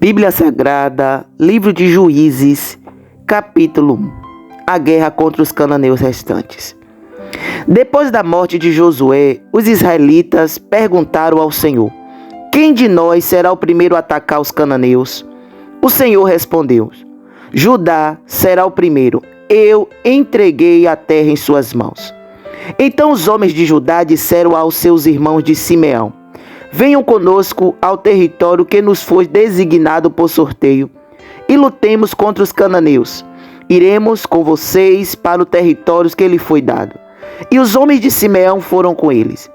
Bíblia Sagrada, Livro de Juízes, capítulo 1. A guerra contra os cananeus restantes. Depois da morte de Josué, os israelitas perguntaram ao Senhor: quem de nós será o primeiro a atacar os cananeus? O Senhor respondeu: Judá será o primeiro. Eu entreguei a terra em suas mãos. Então os homens de Judá disseram aos seus irmãos de Simeão: venham conosco ao território que nos foi designado por sorteio e lutemos contra os cananeus. Iremos com vocês para o território que lhe foi dado. E os homens de Simeão foram com eles.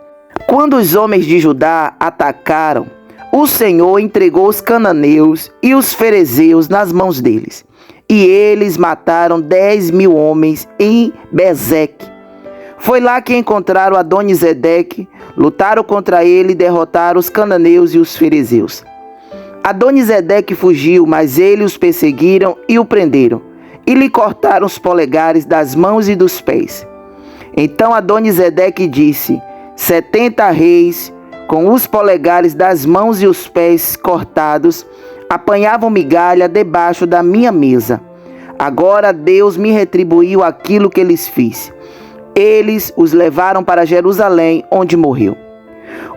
Quando os homens de Judá atacaram, o Senhor entregou os cananeus e os ferezeus nas mãos deles. E eles mataram 10.000 homens em Bezeque. Foi lá que encontraram Adonisedeque, lutaram contra ele e derrotaram os cananeus e os ferezeus. Adonisedeque fugiu, mas eles os perseguiram e o prenderam, e lhe cortaram os polegares das mãos e dos pés. Então Adonisedeque disse: 70 reis, com os polegares das mãos e os pés cortados, apanhavam migalha debaixo da minha mesa. Agora Deus me retribuiu aquilo que lhes fiz. Eles os levaram para Jerusalém, onde morreu.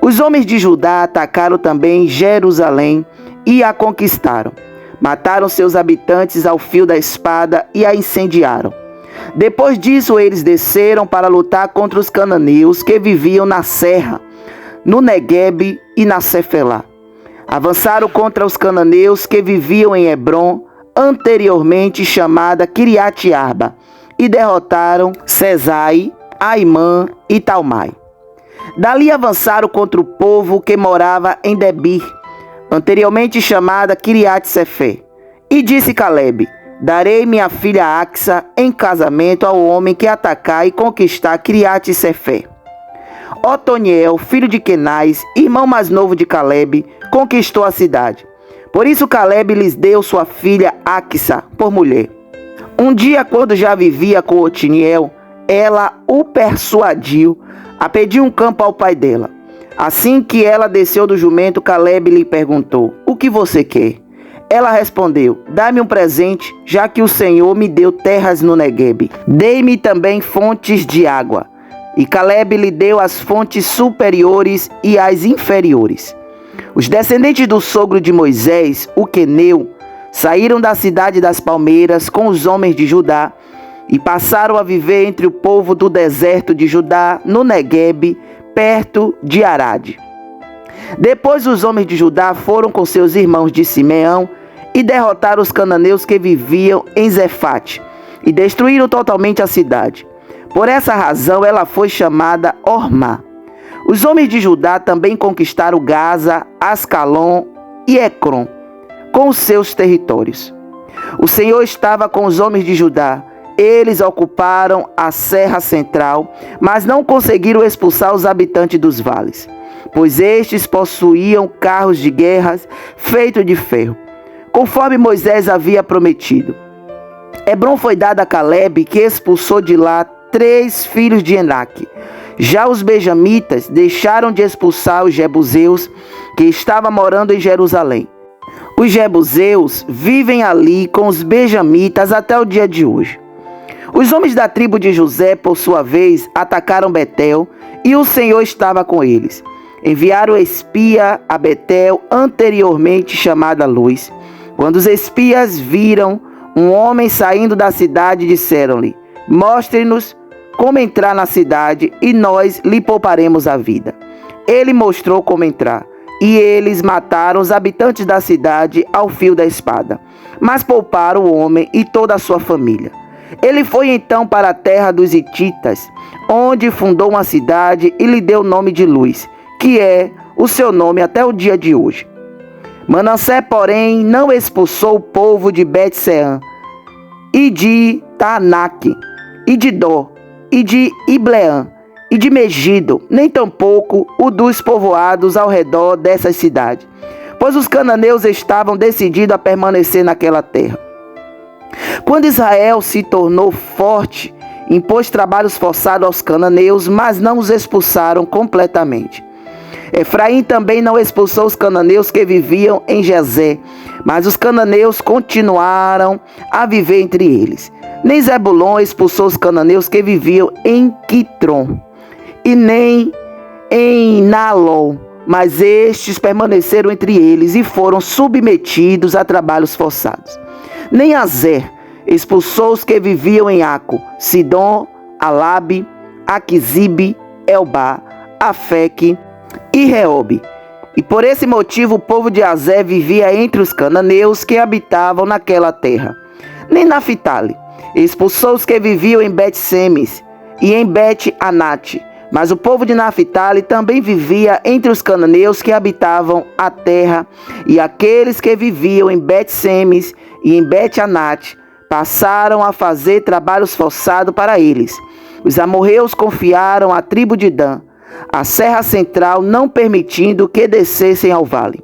Os homens de Judá atacaram também Jerusalém e a conquistaram. Mataram seus habitantes ao fio da espada e a incendiaram. Depois disso, eles desceram para lutar contra os cananeus que viviam na serra, no Neguebe e na Cefelá. Avançaram contra os cananeus que viviam em Hebrom, anteriormente chamada Quiriate-Arba, e derrotaram Sesai, Aimã e Talmai. Dali avançaram contra o povo que morava em Debir, anteriormente chamada Quiriate-Sefé. E disse Calebe: darei minha filha Axa em casamento ao homem que atacar e conquistar Quiriate-Sefé. Otoniel, filho de Kenaz, irmão mais novo de Calebe, conquistou a cidade. Por isso Calebe lhes deu sua filha Axa por mulher. Um dia, quando já vivia com Otoniel, ela o persuadiu a pedir um campo ao pai dela. Assim que ela desceu do jumento, Calebe lhe perguntou: o que você quer? Ela respondeu: dá-me um presente, já que o Senhor me deu terras no Neguebe. Dei-me também fontes de água. E Calebe lhe deu as fontes superiores e as inferiores. Os descendentes do sogro de Moisés, o queneu, saíram da cidade das palmeiras com os homens de Judá e passaram a viver entre o povo do deserto de Judá, no Neguebe, perto de Arade. Depois os homens de Judá foram com seus irmãos de Simeão e derrotaram os cananeus que viviam em Zefate e destruíram totalmente a cidade. Por essa razão ela foi chamada Ormá. Os homens de Judá também conquistaram Gaza, Ascalon e Ecrom, com os seus territórios. O Senhor estava com os homens de Judá. Eles ocuparam a serra central, mas não conseguiram expulsar os habitantes dos vales, pois estes possuíam carros de guerra feitos de ferro, conforme Moisés havia prometido. Hebrom foi dada a Calebe, que expulsou de lá 3 filhos de Enaque. Já os benjamitas deixaram de expulsar os jebuseus, que estavam morando em Jerusalém. Os jebuseus vivem ali com os benjamitas até o dia de hoje. Os homens da tribo de José, por sua vez, atacaram Betel, e o Senhor estava com eles. Enviaram espia a Betel, anteriormente chamada Luz. Quando os espias viram um homem saindo da cidade, disseram-lhe: mostre-nos como entrar na cidade, e nós lhe pouparemos a vida. Ele mostrou como entrar, e eles mataram os habitantes da cidade ao fio da espada, mas pouparam o homem e toda a sua família. Ele foi então para a terra dos Hititas, onde fundou uma cidade e lhe deu o nome de Luz, que é o seu nome até o dia de hoje. Manassés, porém, não expulsou o povo de Bet-Sean, e de Taanaque, e de Dó, e de Ibleã, e de Megido, nem tampouco o dos povoados ao redor dessas cidades, pois os cananeus estavam decididos a permanecer naquela terra. Quando Israel se tornou forte, impôs trabalhos forçados aos cananeus, mas não os expulsaram completamente. Efraim também não expulsou os cananeus que viviam em Gezé, Mas os cananeus continuaram a viver entre eles. Nem Zebulon expulsou os cananeus que viviam em Quitron, e nem em Naalol, mas estes permaneceram entre eles e foram submetidos a trabalhos forçados. Nem Azer expulsou os que viviam em Aco, Sidom, Alabe, Aquisibe, Elbá, Afeque e Reobe. E por esse motivo o povo de Azer vivia entre os cananeus que habitavam naquela terra. Nem Naphtali expulsou os que viviam em Bet-Semes e em Bet-Anate, mas o povo de Naphtali também vivia entre os cananeus que habitavam a terra, e aqueles que viviam em Bet-Semes e em Bet-Anate passaram a fazer trabalhos forçados para eles. Os amorreus confiaram à tribo de Dan a serra central, não permitindo que descessem ao vale.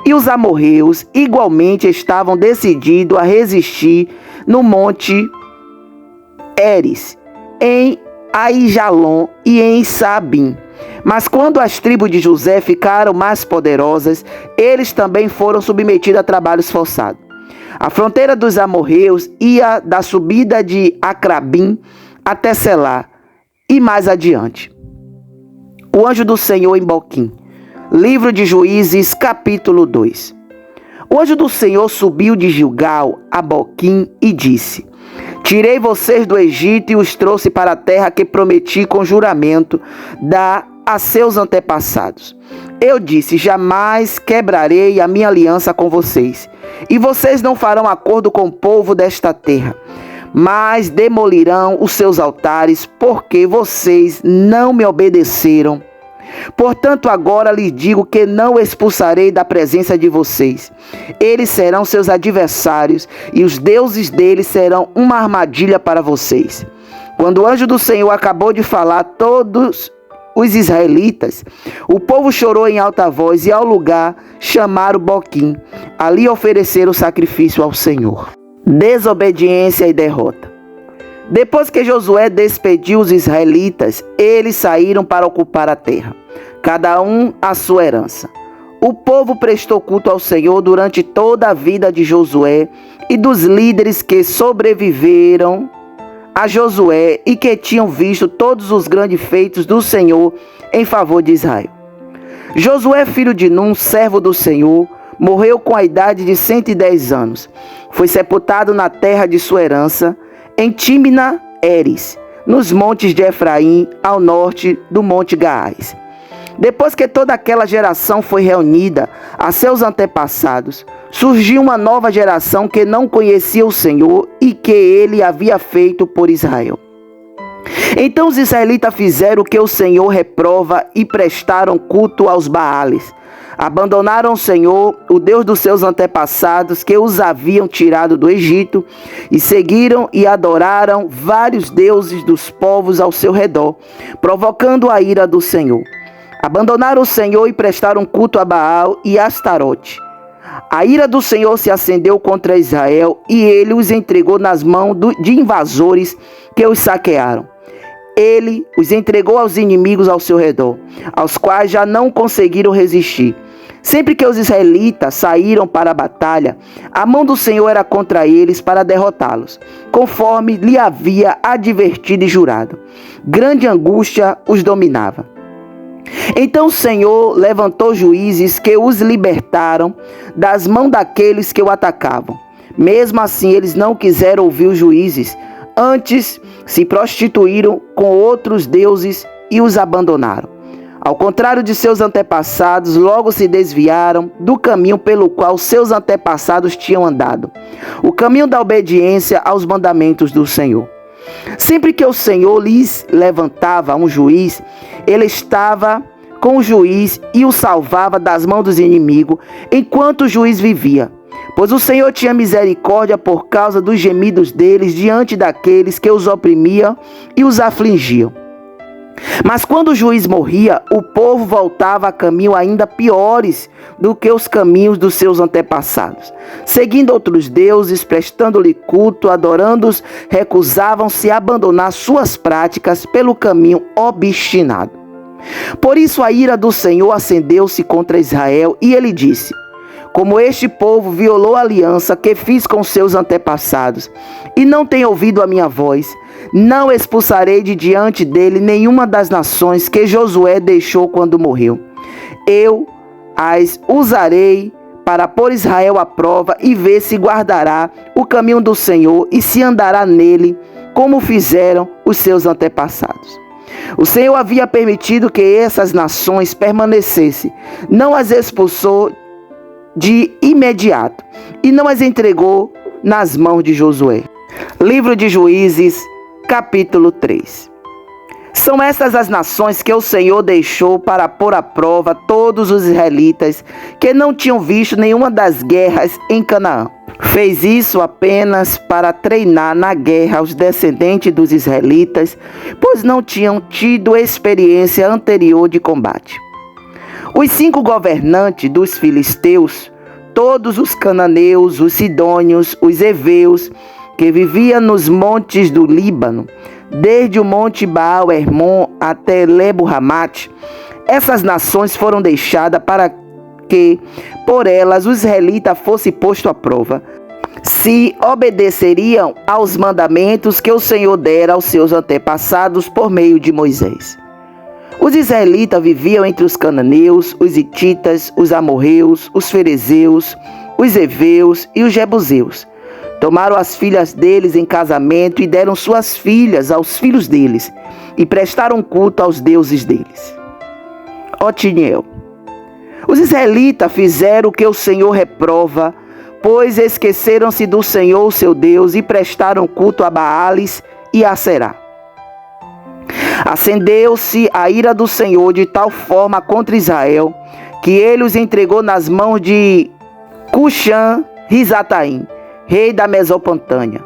E os amorreus igualmente estavam decididos a resistir no monte Eres, em Aijalon e em Sabim. Mas quando as tribos de José ficaram mais poderosas, eles também foram submetidos a trabalhos forçados. A fronteira dos amorreus ia da subida de Acrabim até Selá e mais adiante. O anjo do Senhor em Boquim. Livro de Juízes, capítulo 2. O anjo do Senhor subiu de Gilgal a Boquim e disse: Tirei vocês do Egito e os trouxe para a terra que prometi com juramento dar a seus antepassados. Eu disse: jamais quebrarei a minha aliança com vocês, e vocês não farão acordo com o povo desta terra, mas demolirão os seus altares, porque vocês não me obedeceram. Portanto, agora lhes digo que não expulsarei da presença de vocês. Eles serão seus adversários, e os deuses deles serão uma armadilha para vocês. Quando o anjo do Senhor acabou de falar todos os israelitas, o povo chorou em alta voz, e ao lugar chamaram Boquim. Ali ofereceram sacrifício ao Senhor. Desobediência e derrota. Depois que Josué despediu os israelitas, eles saíram para ocupar a terra, cada um a sua herança. O povo prestou culto ao Senhor durante toda a vida de Josué e dos líderes que sobreviveram a Josué e que tinham visto todos os grandes feitos do Senhor em favor de Israel. Josué, filho de Num, servo do Senhor, morreu com a idade de 110 anos. Foi sepultado na terra de sua herança, em Timna-Eres, nos montes de Efraim, ao norte do Monte Gaás. Depois que toda aquela geração foi reunida a seus antepassados, surgiu uma nova geração que não conhecia o Senhor e que ele havia feito por Israel. Então os israelitas fizeram o que o Senhor reprova e prestaram culto aos Baales. Abandonaram o Senhor, o Deus dos seus antepassados, que os haviam tirado do Egito, e seguiram e adoraram vários deuses dos povos ao seu redor, provocando a ira do Senhor. Abandonaram o Senhor e prestaram culto a Baal e a Astarote. A ira do Senhor se acendeu contra Israel, e ele os entregou nas mãos de invasores que os saquearam. Ele os entregou aos inimigos ao seu redor, aos quais já não conseguiram resistir. Sempre que os israelitas saíram para a batalha, a mão do Senhor era contra eles para derrotá-los, conforme lhe havia advertido e jurado. Grande angústia os dominava. Então o Senhor levantou juízes que os libertaram das mãos daqueles que o atacavam. Mesmo assim, eles não quiseram ouvir os juízes, antes se prostituíram com outros deuses e os abandonaram. Ao contrário de seus antepassados, logo se desviaram do caminho pelo qual seus antepassados tinham andado, o caminho da obediência aos mandamentos do Senhor. Sempre que o Senhor lhes levantava um juiz, ele estava com o juiz e o salvava das mãos dos inimigos, enquanto o juiz vivia. Pois o Senhor tinha misericórdia por causa dos gemidos deles diante daqueles que os oprimiam e os afligiam. Mas quando o juiz morria, o povo voltava a caminhos ainda piores do que os caminhos dos seus antepassados. Seguindo outros deuses, prestando-lhe culto, adorando-os, recusavam-se a abandonar suas práticas pelo caminho obstinado. Por isso a ira do Senhor acendeu-se contra Israel, e ele disse: como este povo violou a aliança que fiz com seus antepassados, e não tem ouvido a minha voz, não expulsarei de diante dele nenhuma das nações que Josué deixou quando morreu. Eu as usarei para pôr Israel à prova e ver se guardará o caminho do Senhor e se andará nele, como fizeram os seus antepassados. O Senhor havia permitido que essas nações permanecessem, não as expulsou de imediato e não as entregou nas mãos de Josué. Livro de Juízes, capítulo 3. São estas as nações que o Senhor deixou para pôr à prova todos os israelitas que não tinham visto nenhuma das guerras em Canaã. Fez isso apenas para treinar na guerra os descendentes dos israelitas, pois não tinham tido experiência anterior de combate. Os 5 governantes dos filisteus, todos os cananeus, os sidônios, os heveus, que viviam nos montes do Líbano, desde o monte Baal-Hermon até Lebo-Ramate, essas nações foram deixadas para que por elas os israelitas fossem postos à prova, se obedeceriam aos mandamentos que o Senhor dera aos seus antepassados por meio de Moisés. Os israelitas viviam entre os cananeus, os hititas, os amorreus, os ferezeus, os heveus e os jebuseus. Tomaram as filhas deles em casamento e deram suas filhas aos filhos deles, e prestaram culto aos deuses deles. Otiniel. Os israelitas fizeram o que o Senhor reprova, pois esqueceram-se do Senhor, seu Deus, e prestaram culto a Baales e a Aserá. Acendeu-se a ira do Senhor de tal forma contra Israel, que ele os entregou nas mãos de Cuxã-Risataim, rei da Mesopotâmia,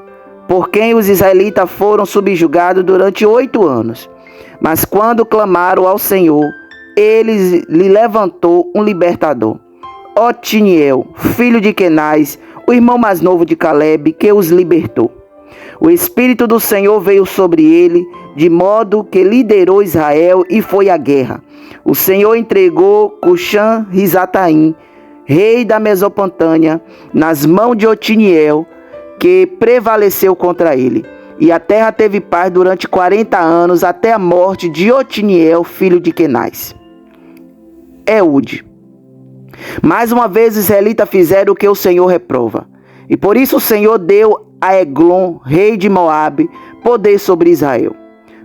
por quem os israelitas foram subjugados durante 8 anos. Mas quando clamaram ao Senhor, ele lhe levantou um libertador, Otiniel, filho de Kenaz, o irmão mais novo de Caleb, que os libertou. O Espírito do Senhor veio sobre ele, de modo que liderou Israel e foi à guerra. O Senhor entregou Cuxã-Risataim, rei da Mesopotâmia, nas mãos de Otiniel, que prevaleceu contra ele. E a terra teve paz durante 40 anos, até a morte de Otiniel, filho de Kenaz. Eude. Mais uma vez os israelitas fizeram o que o Senhor reprova. E por isso o Senhor deu a Eglon, rei de Moabe, poder sobre Israel.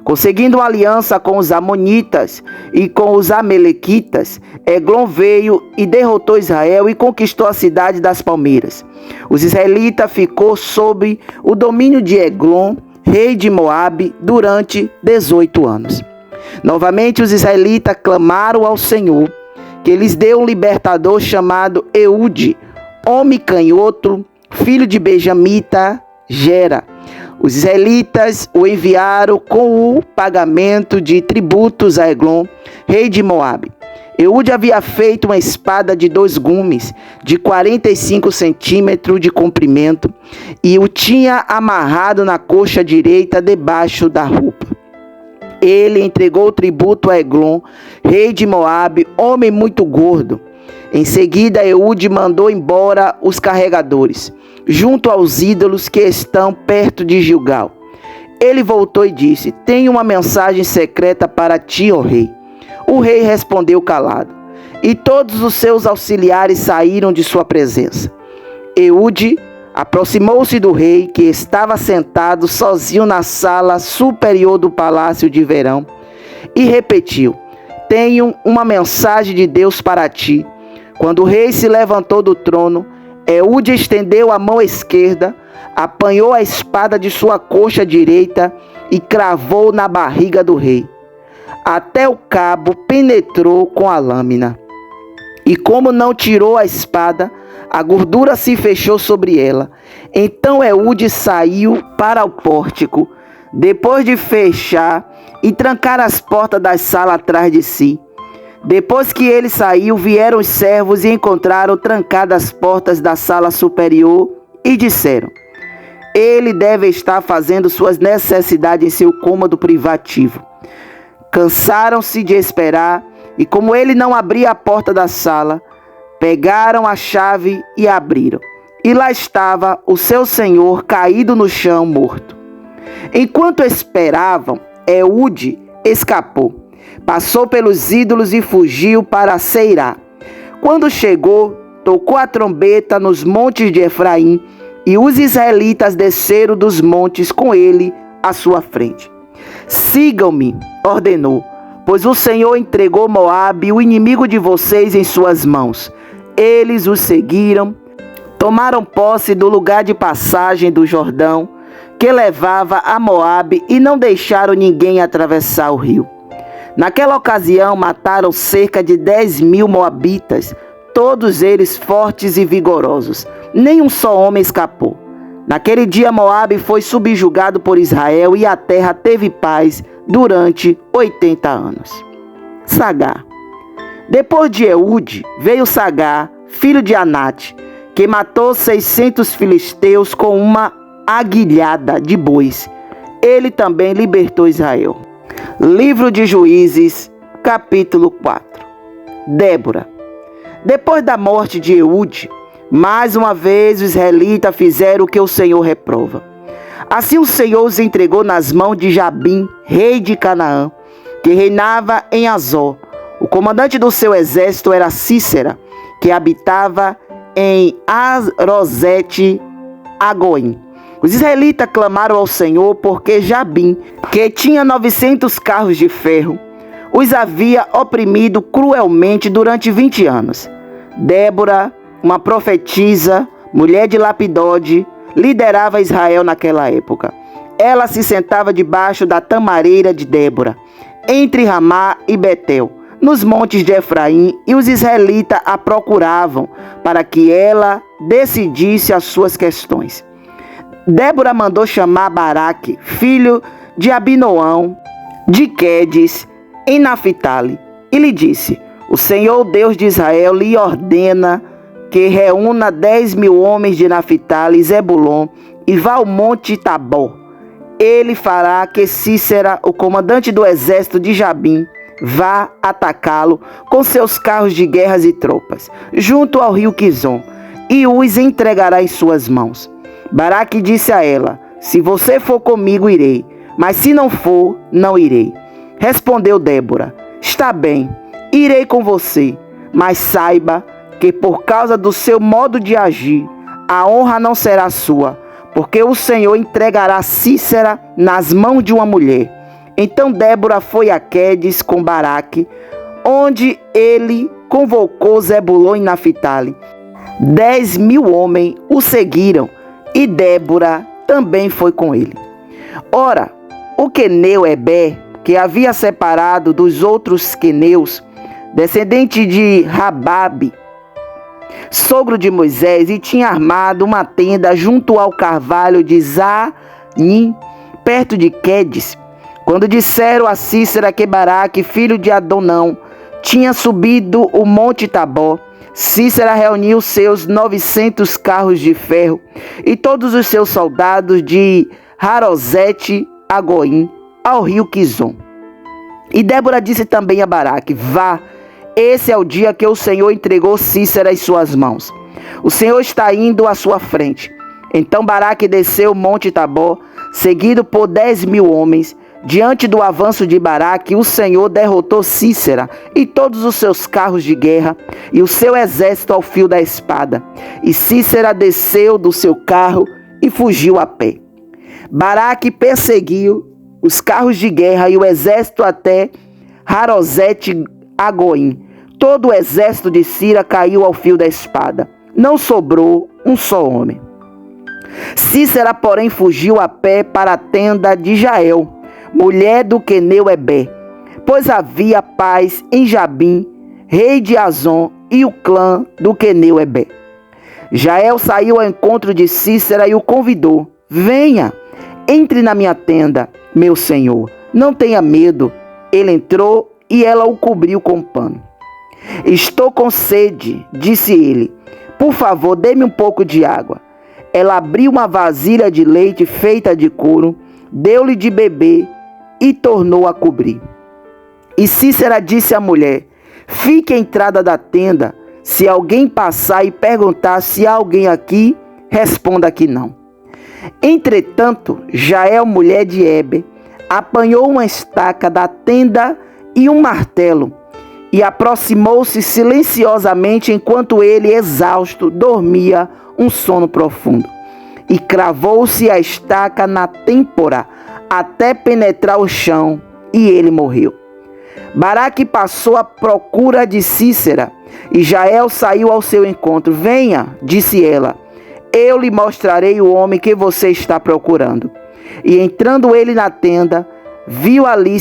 Conseguindo uma aliança com os amonitas e com os amalequitas, Eglon veio e derrotou Israel e conquistou a cidade das palmeiras. Os israelitas ficou sob o domínio de Eglon, rei de Moabe, durante 18 anos. Novamente os israelitas clamaram ao Senhor, que lhes deu um libertador chamado Eude, homem canhoto, filho de Benjamita, Gera. Os israelitas o enviaram com o pagamento de tributos a Eglon, rei de Moabe. Eude havia feito uma espada de 2 gumes, de 45 centímetros de comprimento, e o tinha amarrado na coxa direita debaixo da roupa. Ele entregou o tributo a Eglon, rei de Moabe, homem muito gordo. Em seguida, Eude mandou embora os carregadores, junto aos ídolos que estão perto de Gilgal. Ele voltou e disse: "Tenho uma mensagem secreta para ti, ó rei." O rei respondeu calado, e todos os seus auxiliares saíram de sua presença. Eude aproximou-se do rei, que estava sentado sozinho na sala superior do palácio de verão, e repetiu: "Tenho uma mensagem de Deus para ti." Quando o rei se levantou do trono, Eude estendeu a mão esquerda, apanhou a espada de sua coxa direita e cravou na barriga do rei. Até o cabo penetrou com a lâmina. E como não tirou a espada, a gordura se fechou sobre ela. Então Eude saiu para o pórtico, depois de fechar e trancar as portas da sala atrás de si. Depois que ele saiu, vieram os servos e encontraram trancadas as portas da sala superior e disseram: "Ele deve estar fazendo suas necessidades em seu cômodo privativo." Cansaram-se de esperar, e como ele não abria a porta da sala, Pegaram a chave e abriram. E lá estava o seu senhor caído no chão, morto. Enquanto esperavam, Eude escapou. Passou pelos ídolos e fugiu para Seirá. Quando chegou, tocou a trombeta nos montes de Efraim, e os israelitas desceram dos montes com ele à sua frente. Sigam-me, ordenou, pois o Senhor entregou Moabe, o inimigo de vocês, em suas mãos. Eles os seguiram, tomaram posse do lugar de passagem do Jordão, que levava a Moabe, e não deixaram ninguém atravessar o rio. Naquela ocasião mataram cerca de 10.000 moabitas, todos eles fortes e vigorosos. Nem um só homem escapou. Naquele dia Moabe foi subjugado por Israel e a terra teve paz durante 80 anos. Sagar. Depois de Eude veio Sagar, filho de Anate, que matou 600 filisteus com uma aguilhada de bois. Ele também libertou Israel. Livro de Juízes, capítulo 4. Débora. Depois da morte de Eude, mais uma vez os israelitas fizeram o que o Senhor reprova. Assim o Senhor os entregou nas mãos de Jabim, rei de Canaã, que reinava em Azor. O comandante do seu exército era Sísera, que habitava em Arosete Agoim. Os israelitas clamaram ao Senhor porque Jabim, que tinha 900 carros de ferro, os havia oprimido cruelmente durante 20 anos. Débora, uma profetisa, mulher de Lapidode, liderava Israel naquela época. Ela se sentava debaixo da tamareira de Débora, entre Ramá e Betel, nos montes de Efraim, e os israelitas a procuravam para que ela decidisse as suas questões. Débora mandou chamar Baraque, filho de Abinoão, de Quedes, em Naphtali, e lhe disse: o Senhor, Deus de Israel, lhe ordena que reúna 10.000 homens de Naphtali e Zebulon e vá ao monte Tabor. Ele fará que Sísera, o comandante do exército de Jabim, vá atacá-lo com seus carros de guerras e tropas, junto ao rio Quizon, e os entregará em suas mãos. Baraque disse a ela: se você for comigo, irei, mas se não for, não irei. Respondeu Débora: está bem, irei com você, mas saiba que por causa do seu modo de agir, a honra não será sua, porque o Senhor entregará Sísera nas mãos de uma mulher. Então Débora foi a Quedes com Baraque, onde ele convocou Zebulon e Naphtali. 10.000 homens o seguiram, e Débora também foi com ele. Ora, o queneu Ebé, que havia separado dos outros queneus, descendente de Rababe, sogro de Moisés, e tinha armado uma tenda junto ao carvalho de Zanim, perto de Quedes. Quando disseram a Sísera que Baraque, filho de Adonão, tinha subido o monte Tabor, Sísera reuniu seus 900 carros de ferro e todos os seus soldados de Harosete Agoim ao rio Quizon. E Débora disse também a Baraque: vá, esse é o dia que o Senhor entregou Sísera em suas mãos. O Senhor está indo à sua frente. Então Baraque desceu o monte Tabor, seguido por 10.000 homens. Diante do avanço de Baraque, o Senhor derrotou Sísera e todos os seus carros de guerra e o seu exército ao fio da espada. E Sísera desceu do seu carro e fugiu a pé. Baraque perseguiu os carros de guerra e o exército até Harosete Agoim. Todo o exército de Síria caiu ao fio da espada. Não sobrou um só homem. Sísera, porém, fugiu a pé para a tenda de Jael, mulher do queneu Ebé, pois havia paz em Jabim, rei de Azon, e o clã do queneu Ebé. Jael saiu ao encontro de Sísera e o convidou: venha, entre na minha tenda, meu senhor, não tenha medo. Ele entrou e ela o cobriu com pano. Estou com sede, disse ele, por favor, dê-me um pouco de água. Ela abriu uma vasilha de leite feita de couro, deu-lhe de beber e tornou a cobrir. E Sísera disse à mulher: fique à entrada da tenda, Se alguém passar e perguntar se há alguém aqui, responda que não. Entretanto, Jael, mulher de Heber, apanhou uma estaca da tenda e um martelo, e aproximou-se silenciosamente enquanto ele, exausto, dormia um sono profundo. E cravou-se a estaca na têmpora até penetrar o chão, e ele morreu. Baraque passou à procura de Sísera, e Jael saiu ao seu encontro. Venha, disse ela, eu lhe mostrarei o homem que você está procurando. E entrando ele na tenda, viu ali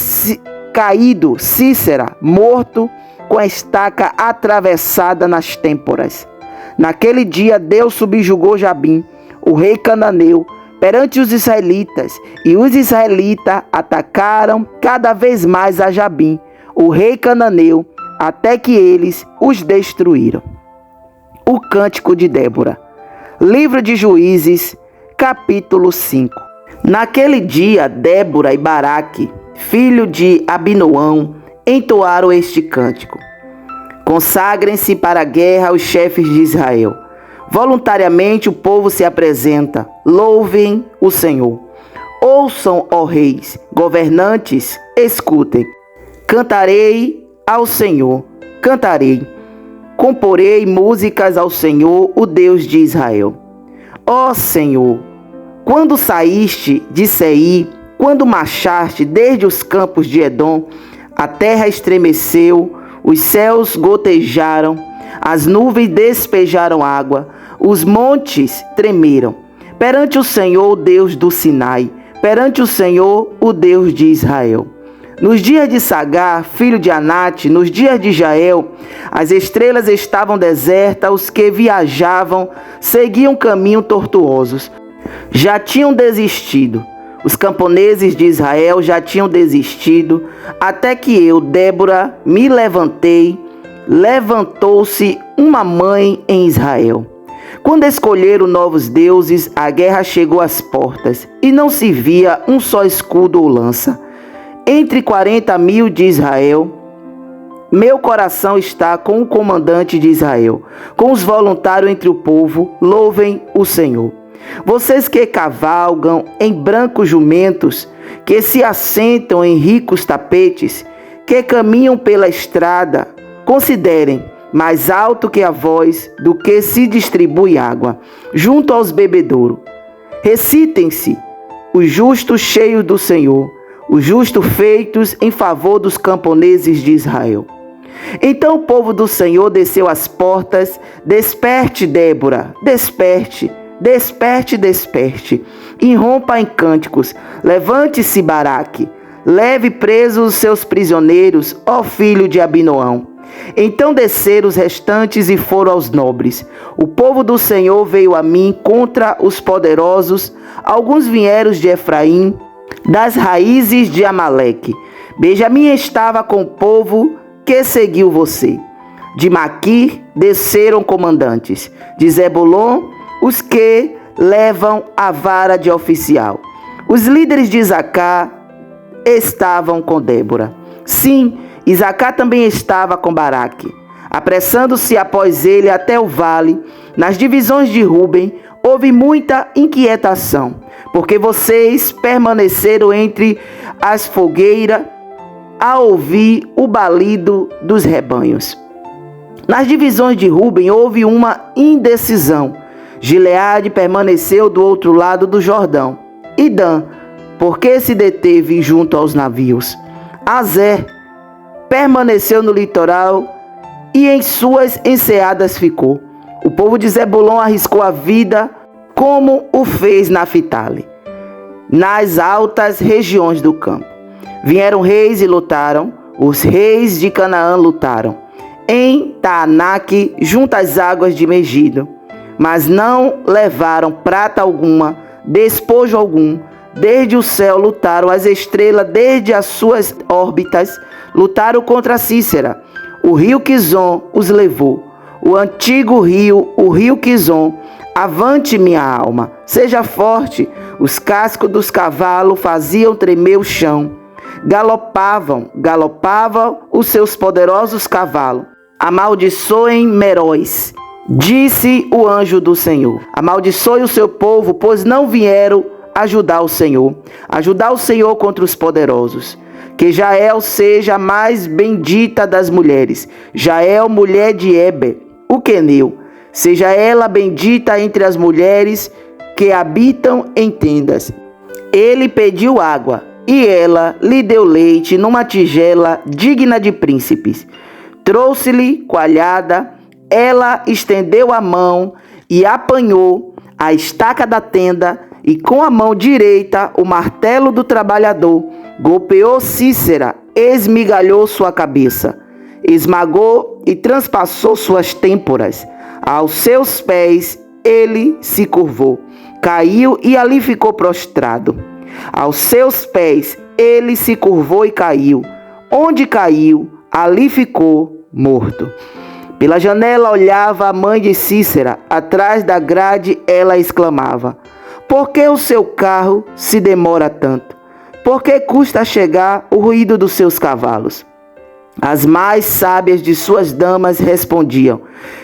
caído Sísera, morto, com a estaca atravessada nas têmporas. Naquele dia Deus subjugou Jabim, o rei cananeu, perante os israelitas, e os israelitas atacaram cada vez mais a Jabim, o rei cananeu, até que eles os destruíram. O Cântico de Débora. Livro de Juízes, capítulo 5. Naquele dia, Débora e Baraque, filho de Abinoão, entoaram este cântico. Consagrem-se para a guerra os chefes de Israel. Voluntariamente o povo se apresenta. Louvem o Senhor. Ouçam, ó reis, governantes, escutem. Cantarei ao Senhor, cantarei. Comporei músicas ao Senhor, o Deus de Israel. Ó Senhor, quando saíste de Seir, quando marchaste desde os campos de Edom, a terra estremeceu, os céus gotejaram, as nuvens despejaram água, os montes tremeram. Perante o Senhor, o Deus do Sinai, perante o Senhor, o Deus de Israel. Nos dias de Sagar, filho de Anate, nos dias de Jael, as estrelas estavam desertas, os que viajavam seguiam caminhos tortuosos. Já tinham desistido. Os camponeses de Israel já tinham desistido, até que eu, Débora, me levantei. Levantou-se uma mãe em Israel. Quando escolheram novos deuses, a guerra chegou às portas, e não se via um só escudo ou lança. Entre 40.000 de Israel, meu coração está com o comandante de Israel, com os voluntários entre o povo, louvem o Senhor. Vocês que cavalgam em brancos jumentos, que se assentam em ricos tapetes, que caminham pela estrada, considerem, mais alto que a voz do que se distribui água, junto aos bebedouros. Recitem-se os justos cheios do Senhor, os justos feitos em favor dos camponeses de Israel. Então o povo do Senhor desceu às portas. Desperte, Débora, desperte, desperte, desperte. Irrompa em cânticos. Levante-se, Baraque. Leve presos os seus prisioneiros, ó filho de Abinoão. Então desceram os restantes e foram aos nobres. O povo do Senhor veio a mim contra os poderosos. Alguns vieram de Efraim, das raízes de Amaleque. Benjamim estava com o povo que seguiu você. De Maquir desceram comandantes. De Zebulon, os que levam a vara de oficial. Os líderes de Isacar estavam com Débora. Sim, Isacar também estava com Baraque. Apressando-se após ele até o vale, nas divisões de Ruben, houve muita inquietação, porque vocês permaneceram entre as fogueiras a ouvir o balido dos rebanhos. Nas divisões de Ruben houve uma indecisão. Gileade permaneceu do outro lado do Jordão. E Dan, porque se deteve junto aos navios. Azer permaneceu no litoral e em suas enseadas ficou. O povo de Zebulon arriscou a vida, como o fez Naphtali, nas altas regiões do campo. Vieram reis e lutaram, os reis de Canaã lutaram, em Taanaque, junto às águas de Megido, mas não levaram prata alguma, despojo algum. Desde o céu lutaram as estrelas, desde as suas órbitas, lutaram contra Sísera. O rio Quizon os levou, o antigo rio, o rio Quizon. Avante, minha alma, seja forte. Os cascos dos cavalos faziam tremer o chão. Galopavam os seus poderosos cavalos. amaldiçoem Meróis. Disse o anjo do Senhor: amaldiçoe o seu povo, pois não vieram ajudar o Senhor contra os poderosos. Que Jael seja a mais bendita das mulheres, Jael, mulher de Eber, o queneu. Seja ela bendita entre as mulheres que habitam em tendas. Ele pediu água, e ela lhe deu leite numa tigela digna de príncipes. Trouxe-lhe coalhada, ela estendeu a mão e apanhou a estaca da tenda, e com a mão direita o martelo do trabalhador, golpeou Sísera, esmigalhou sua cabeça, esmagou e transpassou suas têmporas. Aos seus pés ele se curvou, caiu e ali ficou prostrado. Aos seus pés ele se curvou e caiu. Onde caiu, ali ficou morto. Pela janela olhava a mãe de Sísera. Atrás da grade ela exclamava: por que o seu carro se demora tanto? Por que custa chegar o ruído dos seus cavalos? As mais sábias de suas damas respondiam,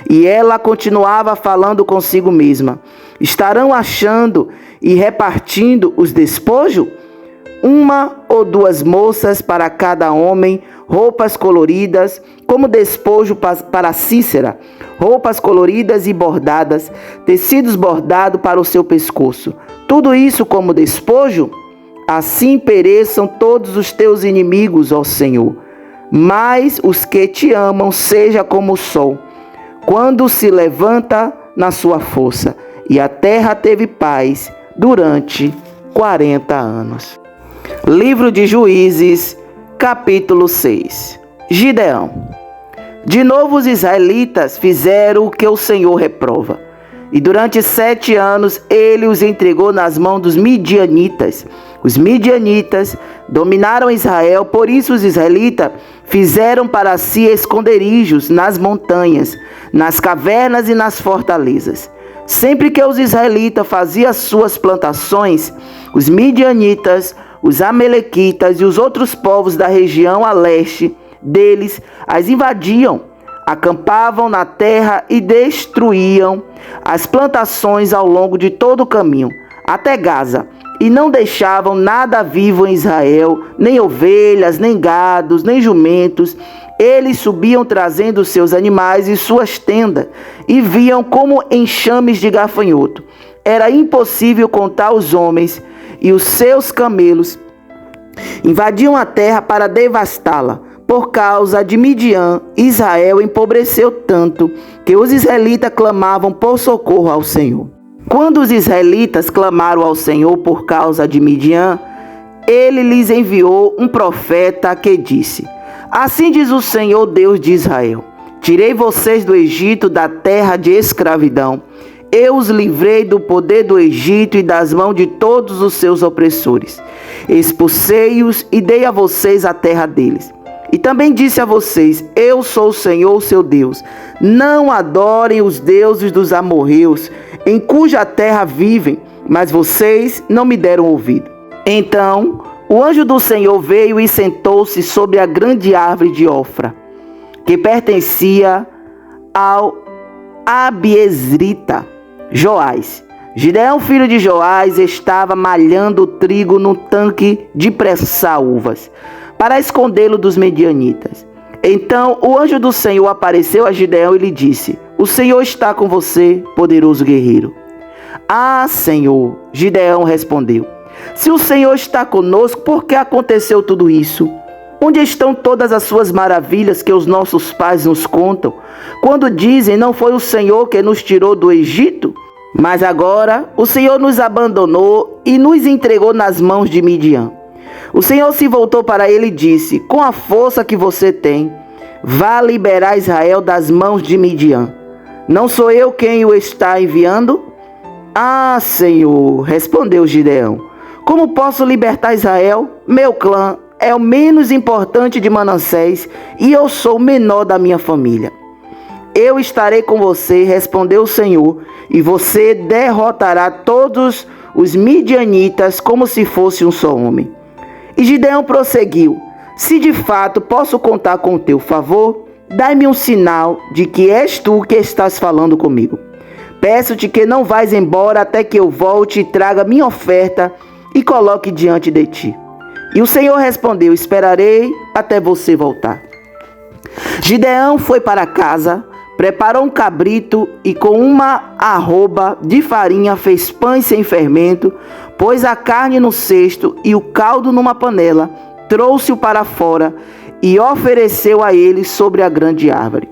e ela continuava falando consigo mesma: estarão achando e repartindo os despojos? Uma ou duas moças para cada homem, roupas coloridas, como despojo para Sísera, roupas coloridas e bordadas, tecidos bordados para o seu pescoço. Tudo isso como despojo? Assim pereçam todos os teus inimigos, ó Senhor. Mas os que te amam seja como o sol, quando se levanta na sua força. E a terra teve paz durante 40 anos. Livro de Juízes, capítulo 6. Gideão. De novo os israelitas fizeram o que o Senhor reprova. E durante 7 anos ele os entregou nas mãos dos midianitas. Os midianitas dominaram Israel, por isso os israelitas fizeram para si esconderijos nas montanhas, nas cavernas e nas fortalezas. Sempre que os israelitas faziam suas plantações, os midianitas, os amalequitas e os outros povos da região a leste deles as invadiam, acampavam na terra e destruíam as plantações ao longo de todo o caminho, até Gaza, e não deixavam nada vivo em Israel, nem ovelhas, nem gados, nem jumentos. Eles subiam trazendo seus animais e suas tendas, e viam como enxames de gafanhoto. Era impossível contar os homens, e os seus camelos invadiam a terra para devastá-la. Por causa de Midian, Israel empobreceu tanto que os israelitas clamavam por socorro ao Senhor. Quando os israelitas clamaram ao Senhor por causa de Midian, ele lhes enviou um profeta que disse: assim diz o Senhor Deus de Israel: tirei vocês do Egito, da terra de escravidão. Eu os livrei do poder do Egito e das mãos de todos os seus opressores. Expulsei-os e dei a vocês a terra deles. E também disse a vocês: eu sou o Senhor, seu Deus. Não adorem os deuses dos amorreus, em cuja terra vivem, mas vocês não me deram ouvido. Então o anjo do Senhor veio e sentou-se sobre a grande árvore de Ofra, que pertencia ao Abiezrita, Joás. Gideão, filho de Joás, estava malhando o trigo num tanque de pressar uvas, para escondê-lo dos medianitas. Então o anjo do Senhor apareceu a Gideão e lhe disse: o Senhor está com você, poderoso guerreiro. Ah, Senhor, Gideão respondeu: se o Senhor está conosco, por que aconteceu tudo isso? Onde estão todas as suas maravilhas que os nossos pais nos contam, quando dizem: não foi o Senhor que nos tirou do Egito? Mas agora o Senhor nos abandonou e nos entregou nas mãos de Midian. O Senhor se voltou para ele e disse: com a força que você tem, vá liberar Israel das mãos de Midian. Não sou eu quem o está enviando? Ah, Senhor, respondeu Gideão, como posso libertar Israel? Meu clã é o menos importante de Manassés e eu sou o menor da minha família. Eu estarei com você, respondeu o Senhor, e você derrotará todos os midianitas como se fosse um só homem. E Gideão prosseguiu: se de fato posso contar com o teu favor, dai-me um sinal de que és tu que estás falando comigo. Peço-te que não vais embora até que eu volte e traga minha oferta e coloque diante de ti. E o Senhor respondeu: esperarei até você voltar. Gideão foi para casa, preparou um cabrito e com uma arroba de farinha fez pães sem fermento, pôs a carne no cesto e o caldo numa panela, trouxe-o para fora e ofereceu a ele sobre a grande árvore.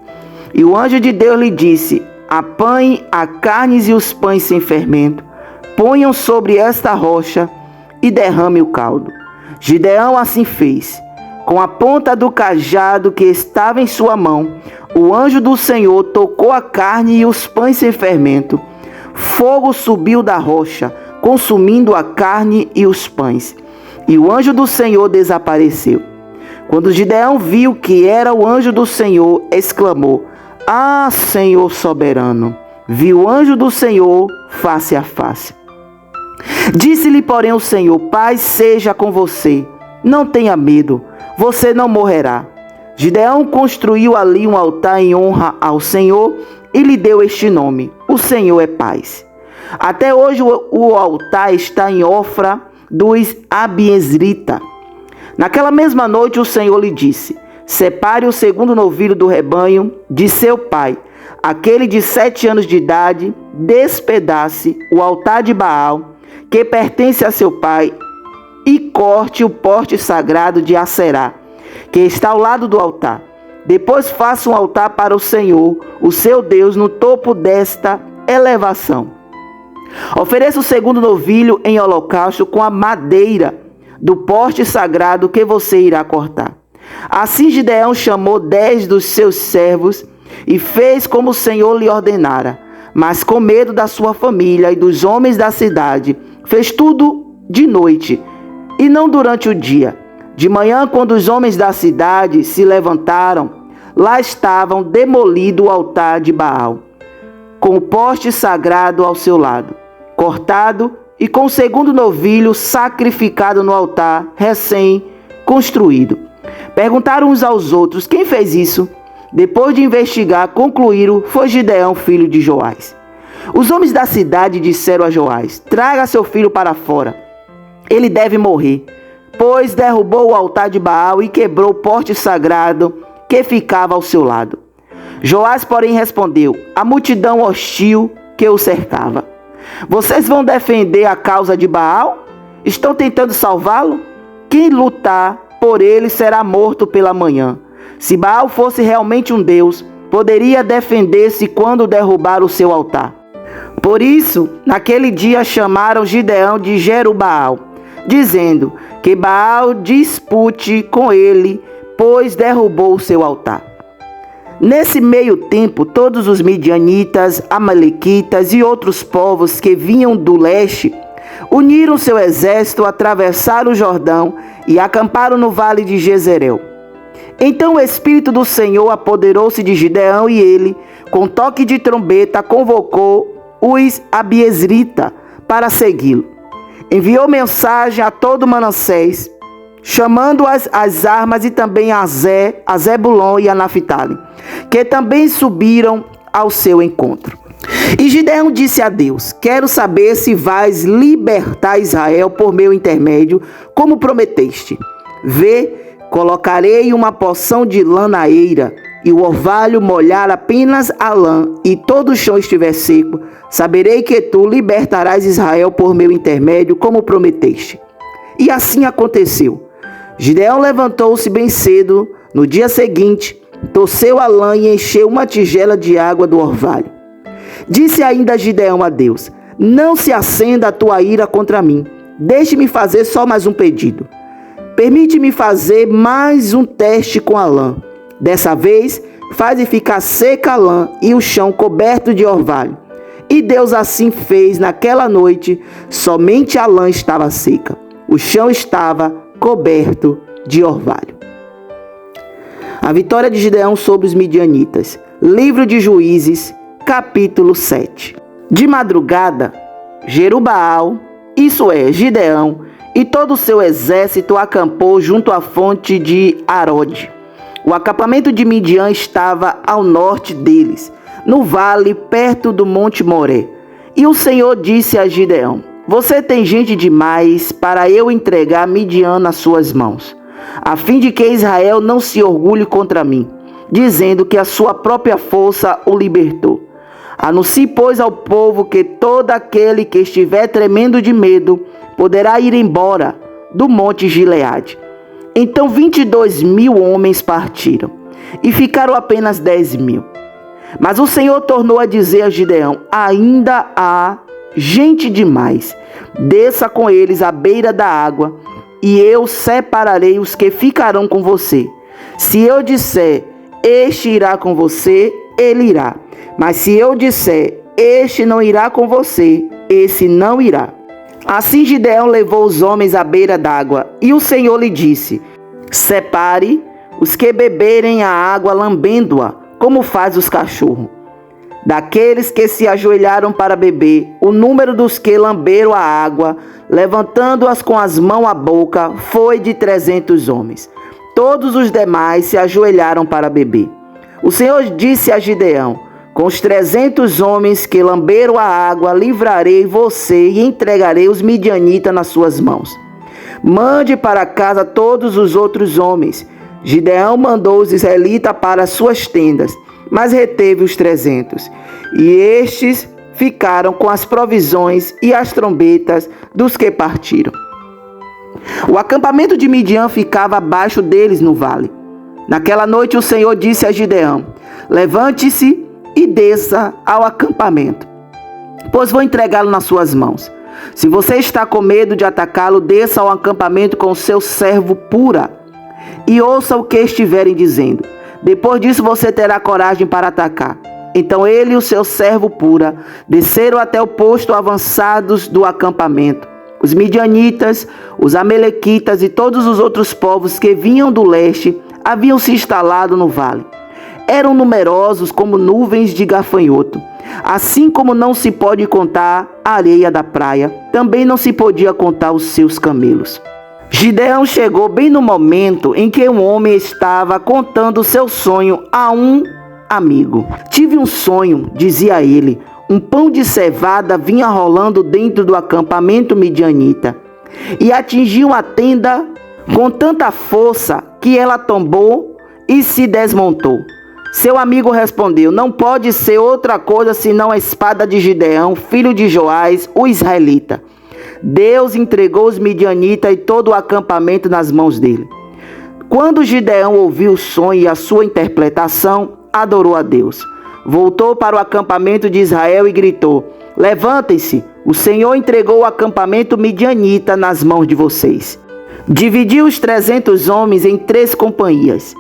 E o anjo de Deus lhe disse: apanhe a carnes e os pães sem fermento, ponham sobre esta rocha e derrame o caldo. Gideão assim fez. Com a ponta do cajado que estava em sua mão, o anjo do Senhor tocou a carne e os pães sem fermento. Fogo subiu da rocha, consumindo a carne e os pães. E o anjo do Senhor desapareceu. Quando Gideão viu que era o anjo do Senhor, exclamou: ah, Senhor soberano! Vi o anjo do Senhor face a face. Disse-lhe, porém, o Senhor: paz seja com você. Não tenha medo, você não morrerá. Gideão construiu ali um altar em honra ao Senhor e lhe deu este nome: o Senhor é paz. Até hoje o altar está em Ofra dos Abiezrita. Naquela mesma noite o Senhor lhe disse: separe o segundo novilho do rebanho de seu pai, aquele de 7 anos de idade, despedace o altar de Baal, que pertence a seu pai, e corte o poste sagrado de Aserá, que está ao lado do altar. Depois faça um altar para o Senhor, o seu Deus, no topo desta elevação. Ofereça o segundo novilho em holocausto com a madeira do poste sagrado que você irá cortar. Assim Gideão chamou 10 dos seus servos e fez como o Senhor lhe ordenara. Mas com medo da sua família e dos homens da cidade, fez tudo de noite e não durante o dia. De manhã, quando os homens da cidade se levantaram, lá estavam demolido o altar de Baal, com o poste sagrado ao seu lado, cortado, e com o segundo novilho sacrificado no altar recém-construído. Perguntaram uns aos outros: quem fez isso? Depois de investigar, concluíram: foi Gideão, filho de Joás. Os homens da cidade disseram a Joás: traga seu filho para fora, ele deve morrer, pois derrubou o altar de Baal e quebrou o poste sagrado que ficava ao seu lado. Joás, porém, respondeu: a multidão hostil que o cercava. Vocês vão defender a causa de Baal? Estão tentando salvá-lo? Quem lutar por ele será morto pela manhã. Se Baal fosse realmente um deus, poderia defender-se quando derrubar o seu altar. Por isso, naquele dia chamaram Gideão de Jerubbaal, dizendo que Baal dispute com ele, pois derrubou o seu altar. Nesse meio tempo, todos os midianitas, amalequitas e outros povos que vinham do leste uniram seu exército, atravessaram o Jordão e acamparam no vale de Jezreel. Então o Espírito do Senhor apoderou-se de Gideão e ele, com toque de trombeta, convocou os Abiezrita para segui-lo. Enviou mensagem a todo Manassés, chamando as armas, e também a Zebulon e a Naphtali, que também subiram ao seu encontro. E Gideão disse a Deus: quero saber se vais libertar Israel por meu intermédio, como prometeste. Vê, colocarei uma porção de lã na eira, e o orvalho molhar apenas a lã, e todo o chão estiver seco, saberei que tu libertarás Israel por meu intermédio, como prometeste. E assim aconteceu. Gideão levantou-se bem cedo, no dia seguinte, torceu a lã e encheu uma tigela de água do orvalho. Disse ainda Gideão a Deus: não se acenda a tua ira contra mim, deixe-me fazer só mais um pedido. Permite-me fazer mais um teste com a lã. Dessa vez, faze ficar seca a lã e o chão coberto de orvalho. E Deus assim fez naquela noite, somente a lã estava seca. O chão estava coberto de orvalho. A vitória de Gideão sobre os midianitas. Livro de Juízes, capítulo 7. De madrugada, Jerubbaal, isso é, Gideão, e todo o seu exército acampou junto à fonte de Arode, O acampamento de Midian estava ao norte deles, no vale perto do Monte Moré. E o Senhor disse a Gideão: você tem gente demais para eu entregar Midian nas suas mãos, a fim de que Israel não se orgulhe contra mim, dizendo que a sua própria força o libertou. Anuncie, pois, ao povo que todo aquele que estiver tremendo de medo poderá ir embora do monte Gileade. Então 22.000 homens partiram, e ficaram apenas 10.000. Mas o Senhor tornou a dizer a Gideão: ainda há gente demais. Desça com eles à beira da água, e eu separarei os que ficarão com você. Se eu disser, este irá com você, ele irá. Mas se eu disser, este não irá com você, esse não irá. Assim Gideão levou os homens à beira d'água, e o Senhor lhe disse: separe os que beberem a água lambendo-a, como faz os cachorros. Daqueles que se ajoelharam para beber, o número dos que lamberam a água, levantando-as com as mãos à boca, foi de 300 homens. Todos os demais se ajoelharam para beber. O Senhor disse a Gideão: com os 300 homens que lamberam a água, livrarei você e entregarei os midianitas nas suas mãos. Mande para casa todos os outros homens. Gideão mandou os israelitas para as suas tendas, mas reteve os 300. E estes ficaram com as provisões e as trombetas dos que partiram. O acampamento de Midian ficava abaixo deles no vale. Naquela noite o Senhor disse a Gideão: levante-se e desça ao acampamento, pois vou entregá-lo nas suas mãos. Se você está com medo de atacá-lo, desça ao acampamento com o seu servo Pura e ouça o que estiverem dizendo. Depois disso você terá coragem para atacar. Então ele e o seu servo Pura desceram até o posto avançados do acampamento. Os midianitas, os amalequitas e todos os outros povos que vinham do leste haviam se instalado no vale. Eram numerosos como nuvens de gafanhoto. Assim como não se pode contar a areia da praia, também não se podia contar os seus camelos. Gideão chegou bem no momento em que um homem estava contando seu sonho a um amigo. Tive um sonho, dizia ele. Um pão de cevada vinha rolando dentro do acampamento midianita e atingiu a tenda com tanta força que ela tombou e se desmontou. Seu amigo respondeu: não pode ser outra coisa senão a espada de Gideão, filho de Joás, o israelita. Deus entregou os midianitas e todo o acampamento nas mãos dele. Quando Gideão ouviu o sonho e a sua interpretação, adorou a Deus. Voltou para o acampamento de Israel e gritou: levantem-se, o Senhor entregou o acampamento midianita nas mãos de vocês. Dividiu os 300 homens em 3 companhias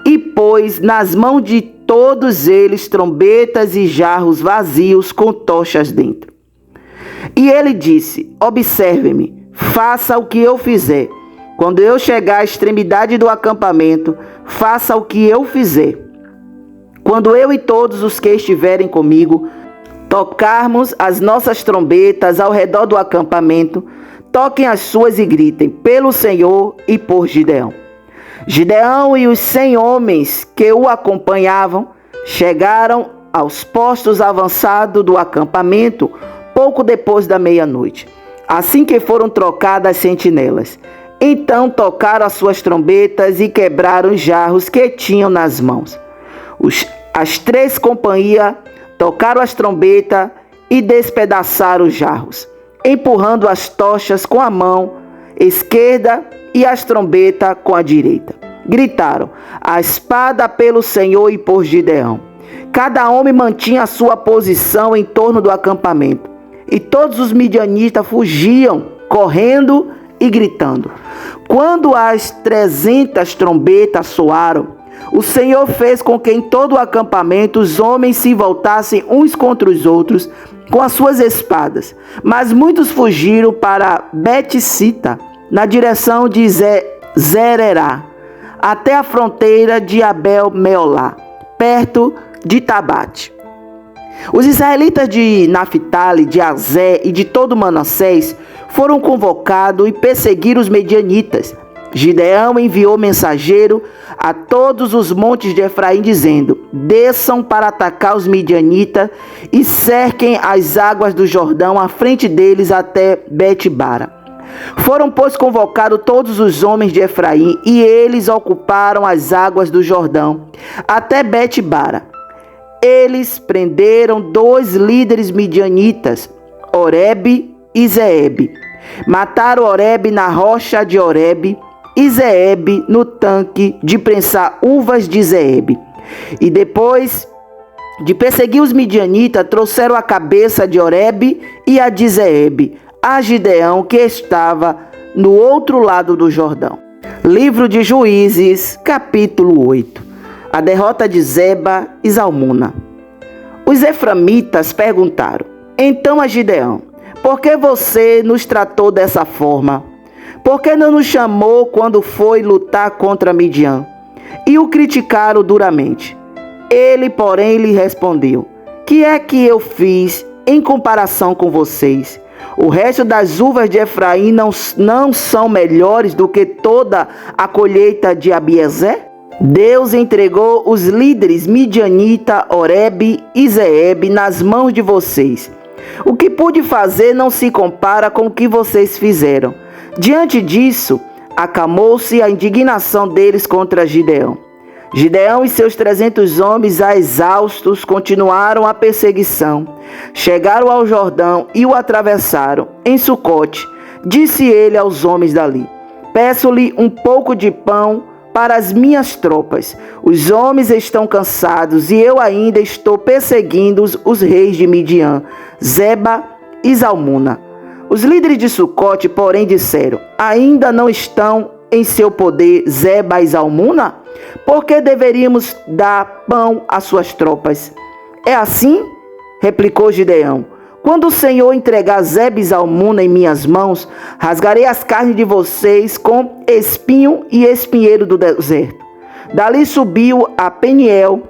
e pôs nas mãos de todos eles trombetas e jarros vazios com tochas dentro. E ele disse: observe-me, faça o que eu fizer. Quando eu chegar à extremidade do acampamento, faça o que eu fizer. Quando eu e todos os que estiverem comigo tocarmos as nossas trombetas ao redor do acampamento, toquem as suas e gritem: pelo Senhor e por Gideão. Gideão e os 100 homens que o acompanhavam chegaram aos postos avançados do acampamento pouco depois da meia-noite, assim que foram trocadas as sentinelas. Então tocaram as suas trombetas e quebraram os jarros que tinham nas mãos. As 3 companhias tocaram as trombetas e despedaçaram os jarros, empurrando as tochas com a mão esquerda e as trombetas com a direita. Gritaram: a espada pelo Senhor e por Gideão. Cada homem mantinha a sua posição em torno do acampamento, e todos os midianitas fugiam, correndo e gritando. Quando as 300 trombetas soaram, o Senhor fez com que em todo o acampamento os homens se voltassem uns contra os outros com as suas espadas. Mas muitos fugiram para Bet-sita, na direção de Zererá, até a fronteira de Abel-meolá, perto de Tabate. Os israelitas de Naphtali, de Azé e de todo Manassés foram convocados e perseguiram os medianitas. Gideão enviou mensageiro a todos os montes de Efraim, dizendo: desçam para atacar os midianitas e cerquem as águas do Jordão à frente deles até Bet-bara. Foram, pois, convocados todos os homens de Efraim, e eles ocuparam as águas do Jordão até Bet-bara. Eles prenderam 2 líderes midianitas, Oreb e Zeeb. Mataram Oreb na rocha de Oreb e Zeeb no tanque de prensar uvas de Zeeb. E depois de perseguir os midianitas, trouxeram a cabeça de Oreb e a de Zeeb a Gideão, que estava no outro lado do Jordão. Livro de Juízes, capítulo 8. A derrota de Zeba e Zalmuna. Os eframitas perguntaram então a Gideão: por que você nos tratou dessa forma? Por que não nos chamou quando foi lutar contra Midian? E o criticaram duramente. Ele, porém, lhe respondeu: que é que eu fiz em comparação com vocês? O resto das uvas de Efraim não são melhores do que toda a colheita de Abiezer? Deus entregou os líderes midianita, Oreb e Zeeb nas mãos de vocês. O que pude fazer não se compara com o que vocês fizeram. Diante disso, acalmou-se a indignação deles contra Gideão. Gideão e seus 300 homens, já exaustos, continuaram a perseguição. Chegaram ao Jordão e o atravessaram. Em Sucote, disse ele aos homens dali: peço-lhe um pouco de pão para as minhas tropas. Os homens estão cansados e eu ainda estou perseguindo os reis de Midian, Zeba e Zalmuna. Os líderes de Sucote, porém, disseram: ainda não estão em seu poder Zeba e Zalmuna? Por que deveríamos dar pão às suas tropas? É assim? Replicou Gideão: quando o Senhor entregar Zeba e Zalmuna em minhas mãos, rasgarei as carnes de vocês com espinho e espinheiro do deserto. Dali subiu a Peniel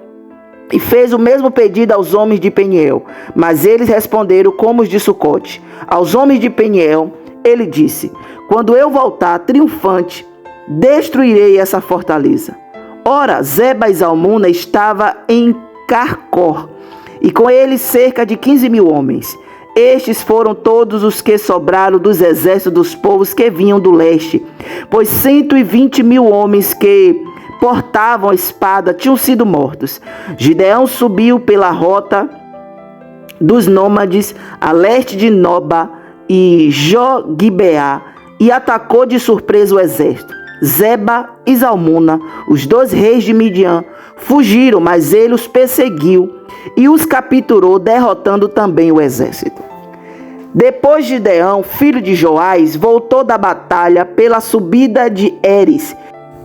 e fez o mesmo pedido aos homens de Peniel, mas eles responderam como os de Sucote. Aos homens de Peniel, ele disse: quando eu voltar triunfante, destruirei essa fortaleza. Ora, Zeba e Zalmuna estava em Carcor, e com eles cerca de 15.000 homens. Estes foram todos os que sobraram dos exércitos dos povos que vinham do leste, pois 120.000 homens que portavam a espada tinham sido mortos. Gideão subiu pela rota dos nômades a leste de Noba e Jogibeá e atacou de surpresa o exército. Zeba e Zalmuna, os 2 reis de Midian, fugiram, mas ele os perseguiu e os capturou, derrotando também o exército. Depois Gideão, filho de Joás, voltou da batalha pela subida de Eres.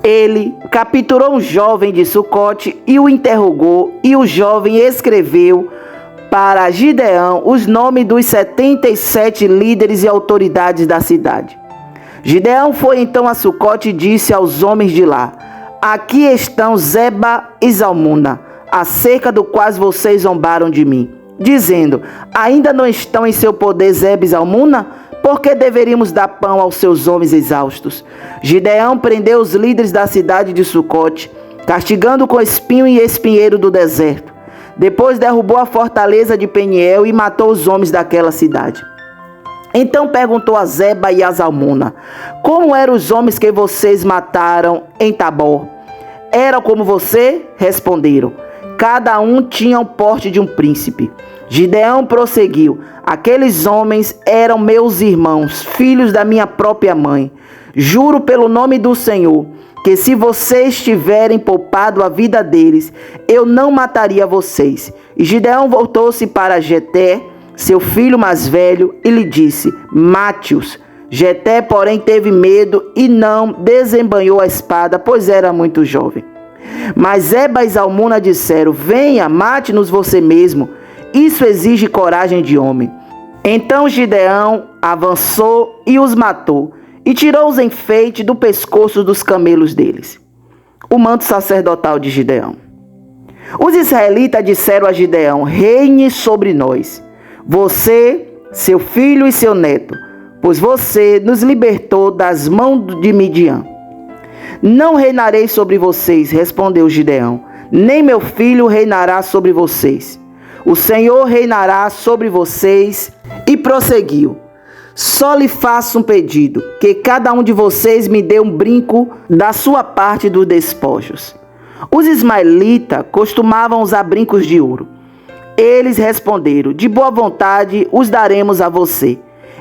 Ele capturou um jovem de Sucote e o interrogou, e o jovem escreveu para Gideão os nomes dos 77 líderes e autoridades da cidade. Gideão foi então a Sucote e disse aos homens de lá: aqui estão Zeba e Zalmuna, acerca do quais vocês zombaram de mim, dizendo: ainda não estão em seu poder Zeba e Zalmuna? Por que deveríamos dar pão aos seus homens exaustos? Gideão prendeu os líderes da cidade de Sucote, castigando com espinho e espinheiro do deserto. Depois derrubou a fortaleza de Peniel e matou os homens daquela cidade. Então perguntou a Zeba e a Zalmuna: como eram os homens que vocês mataram em Tabor? Eram como você? Responderam: cada um tinha o porte de um príncipe. Gideão prosseguiu: aqueles homens eram meus irmãos, filhos da minha própria mãe. Juro pelo nome do Senhor, que se vocês tiverem poupado a vida deles, eu não mataria vocês. E Gideão voltou-se para Jeté, seu filho mais velho, e lhe disse: mate-os. Jeté, porém, teve medo e não desembanhou a espada, pois era muito jovem. Mas Zeba e Zalmuna disseram: venha, mate-nos você mesmo. Isso exige coragem de homem. Então Gideão avançou e os matou, e tirou os enfeites do pescoço dos camelos deles. O manto sacerdotal de Gideão. Os israelitas disseram a Gideão: reine sobre nós, você, seu filho e seu neto, pois você nos libertou das mãos de Midian. Não reinarei sobre vocês, respondeu Gideão, nem meu filho reinará sobre vocês. O Senhor reinará sobre vocês. E prosseguiu: só lhe faço um pedido, que cada um de vocês me dê um brinco da sua parte dos despojos. Os ismaelitas costumavam usar brincos de ouro. Eles responderam: de boa vontade os daremos a você.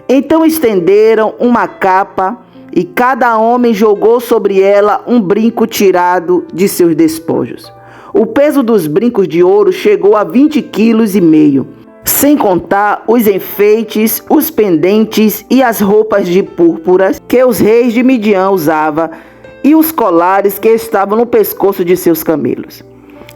Então estenderam uma capa e cada homem jogou sobre ela um brinco tirado de seus despojos. O peso dos brincos de ouro chegou a 20,5 kg, sem contar os enfeites, os pendentes e as roupas de púrpura que os reis de Midian usavam e os colares que estavam no pescoço de seus camelos.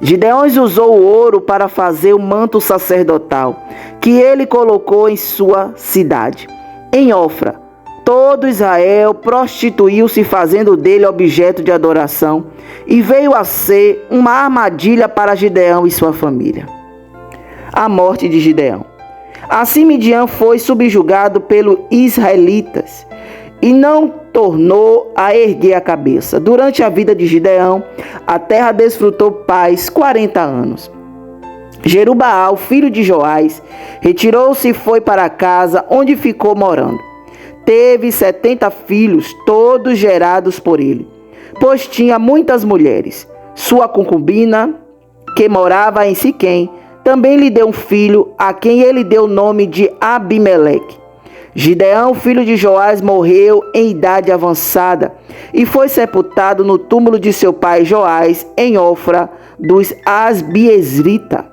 Gideão usou o ouro para fazer o manto sacerdotal que ele colocou em sua cidade, em Ofra. Todo Israel prostituiu-se fazendo dele objeto de adoração e veio a ser uma armadilha para Gideão e sua família. A morte de Gideão. Assim Midian foi subjugado pelos israelitas e não tornou a erguer a cabeça. Durante a vida de Gideão, a terra desfrutou paz 40 anos. Jerubaal, filho de Joás, retirou-se e foi para casa, onde ficou morando. Teve 70 filhos, todos gerados por ele, pois tinha muitas mulheres. Sua concubina, que morava em Siquém, também lhe deu um filho, a quem ele deu o nome de Abimeleque. Gideão, filho de Joás, morreu em idade avançada e foi sepultado no túmulo de seu pai Joás, em Ofra dos Asbiezrita.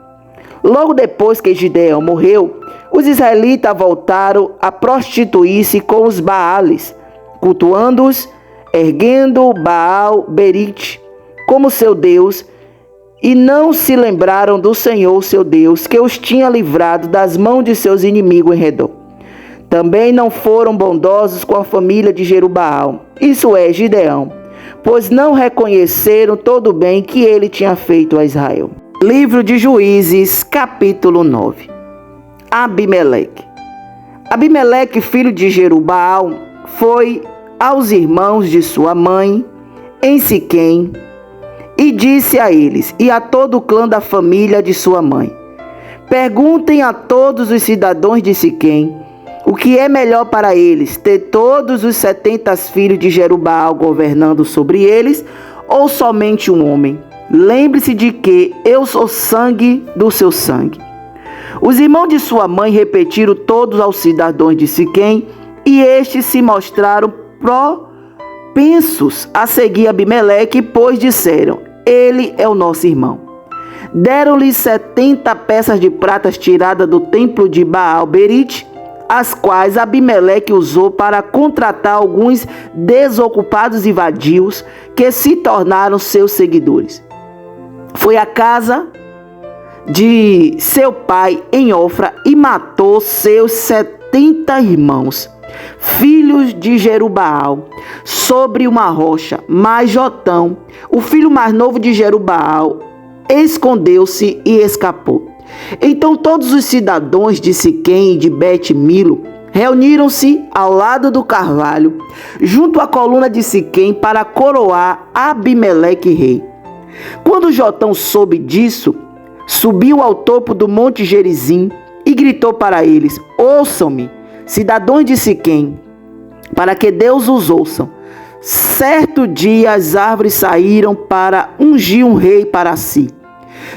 Logo depois que Gideão morreu, os israelitas voltaram a prostituir-se com os Baales, cultuando-os, erguendo Baal Berite como seu Deus, e não se lembraram do Senhor, seu Deus, que os tinha livrado das mãos de seus inimigos em redor. Também não foram bondosos com a família de Jerubaal, isso é, Gideão, pois não reconheceram todo o bem que ele tinha feito a Israel. Livro de Juízes, capítulo 9. Abimeleque. Abimeleque, filho de Jerubaal, foi aos irmãos de sua mãe em Siquém e disse a eles e a todo o clã da família de sua mãe: perguntem a todos os cidadãos de Siquém o que é melhor para eles, ter todos os 70 filhos de Jerubaal governando sobre eles, ou somente um homem. Lembre-se de que eu sou sangue do seu sangue. Os irmãos de sua mãe repetiram todos aos cidadãos de Siquém, e estes se mostraram propensos a seguir Abimeleque, pois disseram: ele é o nosso irmão. Deram-lhe 70 peças de prata tiradas do templo de Baal Berite, as quais Abimeleque usou para contratar alguns desocupados e vadios que se tornaram seus seguidores. Foi à casa de seu pai em Ofra e matou seus 70 irmãos, filhos de Jerubaal, sobre uma rocha. Mas Jotão, o filho mais novo de Jerubaal, escondeu-se e escapou. Então todos os cidadãos de Siquém e de Bet-Milo reuniram-se ao lado do carvalho, junto à coluna de Siquém, para coroar Abimeleque rei. Quando Jotão soube disso, subiu ao topo do monte Gerizim e gritou para eles: ouçam-me, cidadãos de Siquém, para que Deus os ouça. Certo dia as árvores saíram para ungir um rei para si.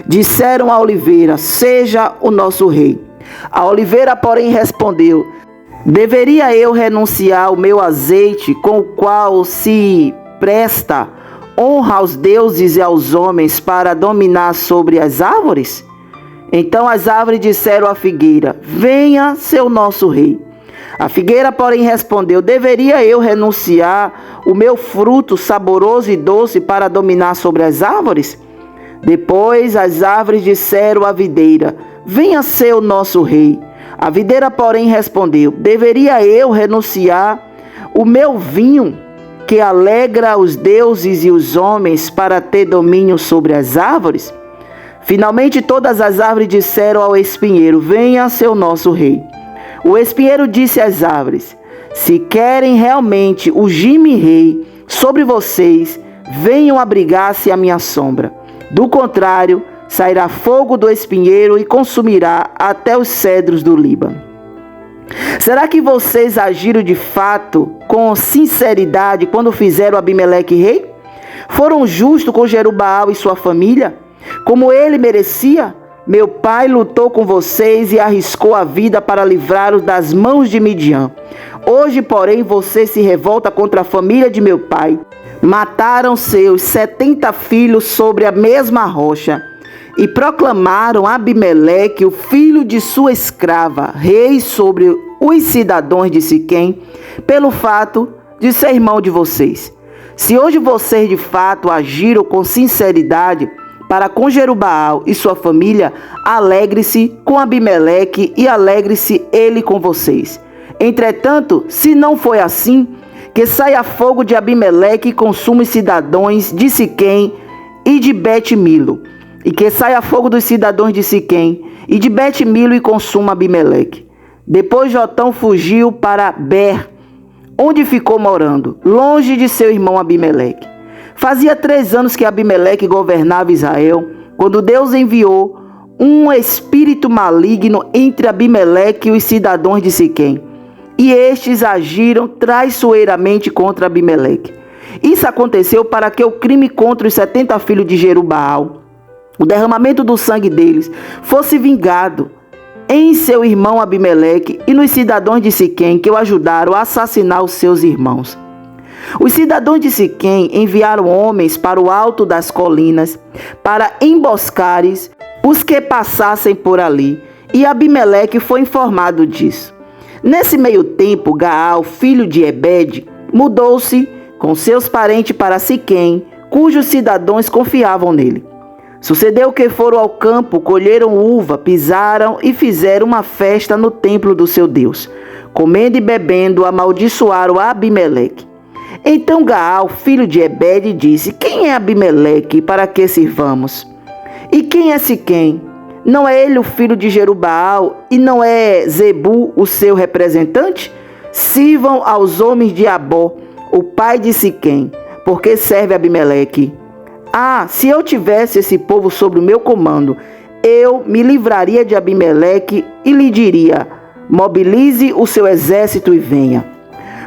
Disseram à oliveira: seja o nosso rei. A oliveira, porém, respondeu: deveria eu renunciar ao meu azeite, com o qual se presta honra aos deuses e aos homens, para dominar sobre as árvores? Então as árvores disseram à figueira: venha ser o nosso rei. A figueira, porém, respondeu: deveria eu renunciar o meu fruto saboroso e doce para dominar sobre as árvores? Depois as árvores disseram à videira: venha ser o nosso rei. A videira, porém, respondeu: deveria eu renunciar o meu vinho, que alegra os deuses e os homens, para ter domínio sobre as árvores? Finalmente todas as árvores disseram ao espinheiro: venha ser o nosso rei. O espinheiro disse às árvores: se querem realmente ungir-me rei sobre vocês, venham abrigar-se à minha sombra. Do contrário, sairá fogo do espinheiro e consumirá até os cedros do Líbano. Será que vocês agiram de fato com sinceridade quando fizeram Abimeleque rei? Foram justos com Jerubaal e sua família, como ele merecia? Meu pai lutou com vocês e arriscou a vida para livrá-los das mãos de Midian. Hoje, porém, você se revolta contra a família de meu pai. Mataram seus 70 filhos sobre a mesma rocha e proclamaram Abimeleque, o filho de sua escrava, rei sobre os cidadãos de Siquém, pelo fato de ser irmão de vocês. Se hoje vocês de fato agiram com sinceridade para com Jerubaal e sua família, alegre-se com Abimeleque e alegre-se ele com vocês. Entretanto, se não foi assim, que saia fogo de Abimeleque e consuma os cidadãos de Siquém e de Bet-Milo, e que saia fogo dos cidadãos de Siquém e de Bet-Milo e consuma Abimeleque. Depois Jotão fugiu para Ber, onde ficou morando, longe de seu irmão Abimeleque. Fazia 3 anos que Abimeleque governava Israel, quando Deus enviou um espírito maligno entre Abimeleque e os cidadãos de Siquém, e estes agiram traiçoeiramente contra Abimeleque. Isso aconteceu para que o crime contra os 70 filhos de Jerubaal, o derramamento do sangue deles, fosse vingado em seu irmão Abimeleque e nos cidadãos de Siquém que o ajudaram a assassinar os seus irmãos. Os cidadãos de Siquém enviaram homens para o alto das colinas para emboscarem os que passassem por ali, e Abimeleque foi informado disso. Nesse meio tempo, Gaal, filho de Ebed, mudou-se com seus parentes para Siquém, cujos cidadãos confiavam nele. Sucedeu que foram ao campo, colheram uva, pisaram e fizeram uma festa no templo do seu Deus. Comendo e bebendo, amaldiçoaram Abimeleque. Então Gaal, filho de Ebed, disse: Quem é Abimeleque para que sirvamos? E quem é Siquém? Não é ele o filho de Jerubaal e não é Zebu o seu representante? Sirvam aos homens de Abó, o pai de Siquém, porque serve Abimeleque. Ah, se eu tivesse esse povo sob o meu comando, eu me livraria de Abimeleque e lhe diria: mobilize o seu exército e venha.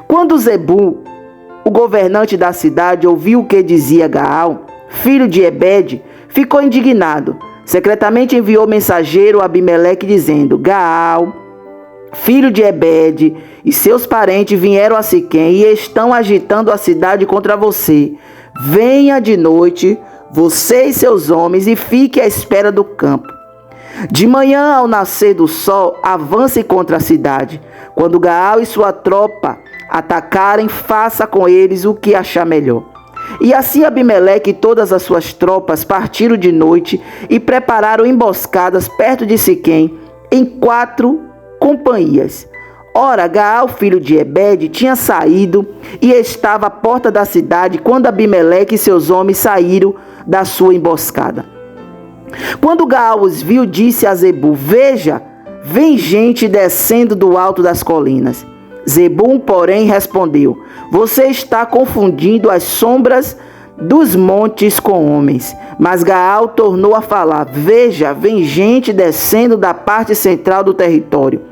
Quando Zebu, o governante da cidade, ouviu o que dizia Gaal, filho de Ebed, ficou indignado. Secretamente enviou mensageiro a Abimeleque dizendo: Gaal, filho de Ebed, e seus parentes vieram a Siquém e estão agitando a cidade contra você. Venha de noite, você e seus homens, e fique à espera do campo. De manhã, ao nascer do sol, avance contra a cidade. Quando Gaal e sua tropa atacarem, faça com eles o que achar melhor. E assim Abimeleque e todas as suas tropas partiram de noite e prepararam emboscadas perto de Siquém, em 4 companhias. Ora, Gaal, filho de Ebed, tinha saído e estava à porta da cidade quando Abimeleque e seus homens saíram da sua emboscada. Quando Gaal os viu, disse a Zebu: Veja, vem gente descendo do alto das colinas. Zebum, porém, respondeu: Você está confundindo as sombras dos montes com homens. Mas Gaal tornou a falar: Veja, vem gente descendo da parte central do território,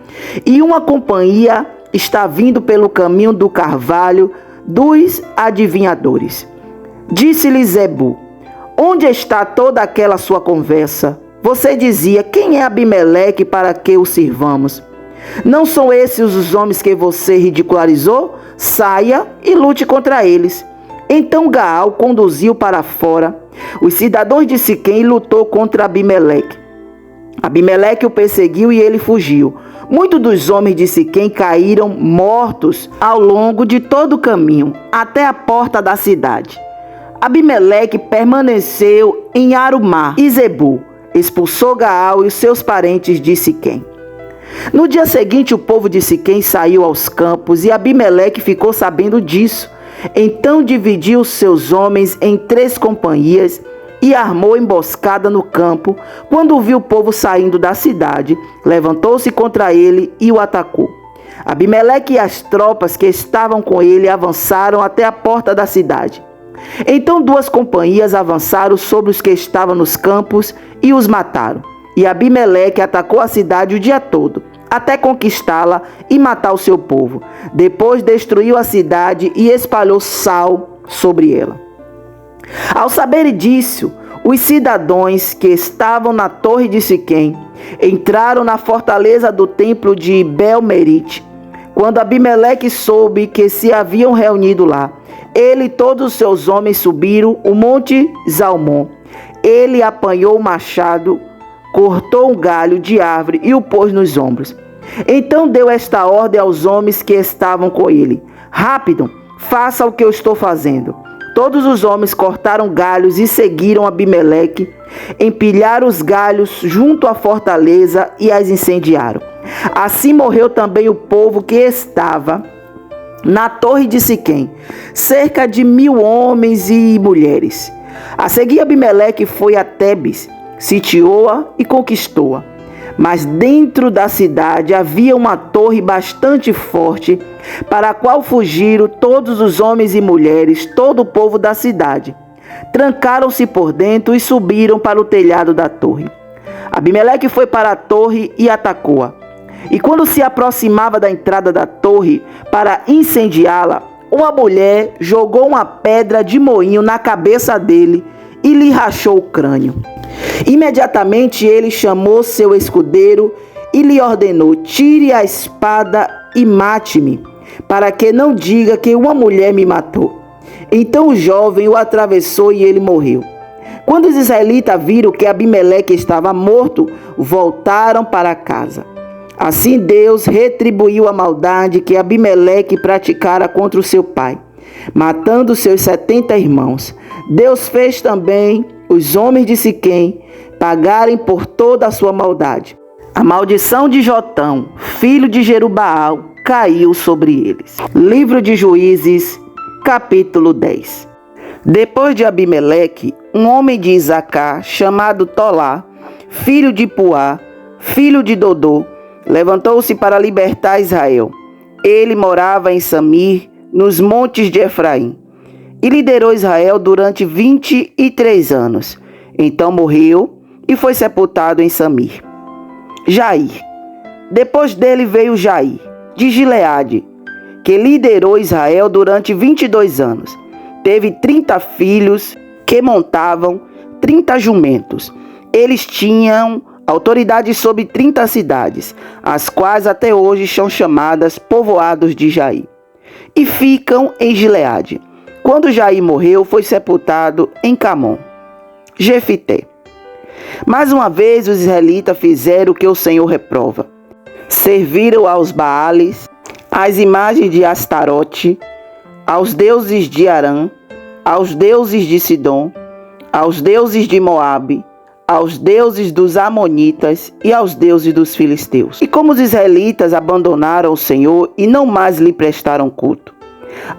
e uma companhia está vindo pelo caminho do carvalho dos adivinhadores. Disse-lhe Zebu: Onde está toda aquela sua conversa? Você dizia: Quem é Abimeleque para que o sirvamos? Não são esses os homens que você ridicularizou? Saia e lute contra eles. Então Gaal conduziu para fora os cidadãos de Siquém e lutou contra Abimeleque. Abimeleque o perseguiu e ele fugiu. Muitos dos homens de Siquém caíram mortos ao longo de todo o caminho, até a porta da cidade. Abimeleque permaneceu em Arumá e Zebu expulsou Gaal e os seus parentes de Siquém. No dia seguinte, o povo de Siquém saiu aos campos e Abimeleque ficou sabendo disso. Então dividiu seus homens em 3 companhias e armou emboscada no campo. Quando viu o povo saindo da cidade, levantou-se contra ele e o atacou. Abimeleque e as tropas que estavam com ele avançaram até a porta da cidade. Então 2 companhias avançaram sobre os que estavam nos campos e os mataram. E Abimeleque atacou a cidade o dia todo, até conquistá-la e matar o seu povo. Depois destruiu a cidade e espalhou sal sobre ela. Ao saberem disso, os cidadãos que estavam na torre de Siquém entraram na fortaleza do templo de Bel-Merite. Quando Abimeleque soube que se haviam reunido lá, ele e todos os seus homens subiram o monte Zalmon. Ele apanhou o machado, cortou um galho de árvore e o pôs nos ombros. Então deu esta ordem aos homens que estavam com ele: rápido, faça o que eu estou fazendo. Todos os homens cortaram galhos e seguiram Abimeleque, empilharam os galhos junto à fortaleza e as incendiaram. Assim morreu também o povo que estava na torre de Siquém, cerca de 1.000 homens e mulheres. A seguir Abimeleque foi a Tebes, sitiou-a e conquistou-a. Mas dentro da cidade havia uma torre bastante forte, para a qual fugiram todos os homens e mulheres, todo o povo da cidade. Trancaram-se por dentro e subiram para o telhado da torre. Abimeleque foi para a torre e atacou-a. E quando se aproximava da entrada da torre para incendiá-la, uma mulher jogou uma pedra de moinho na cabeça dele e lhe rachou o crânio. Imediatamente ele chamou seu escudeiro e lhe ordenou: tire a espada e mate-me, para que não diga que uma mulher me matou. Então o jovem o atravessou e ele morreu. Quando os israelitas viram que Abimeleque estava morto, voltaram para casa. Assim Deus retribuiu a maldade que Abimeleque praticara contra o seu pai, matando seus 70 irmãos. Deus fez também os homens de Siquém pagarem por toda a sua maldade. A maldição de Jotão, filho de Jerubaal, caiu sobre eles. Livro de Juízes, capítulo 10. Depois de Abimeleque, um homem de Isacar, chamado Tolá, filho de Puá, filho de Dodô, levantou-se para libertar Israel. Ele morava em Samir, nos montes de Efraim, e liderou Israel durante 23 anos. Então morreu e foi sepultado em Samir. Jair. Depois dele veio Jair, de Gileade, que liderou Israel durante 22 anos. Teve 30 filhos que montavam 30 jumentos. Eles tinham autoridade sobre 30 cidades, as quais até hoje são chamadas povoados de Jair, e ficam em Gileade. Quando Jair morreu, foi sepultado em Camon. Jefité. Mais uma vez os israelitas fizeram o que o Senhor reprova. Serviram aos Baales, às imagens de Astarote, aos deuses de Arã, aos deuses de Sidom, aos deuses de Moabe, aos deuses dos Amonitas e aos deuses dos Filisteus. E como os israelitas abandonaram o Senhor e não mais lhe prestaram culto,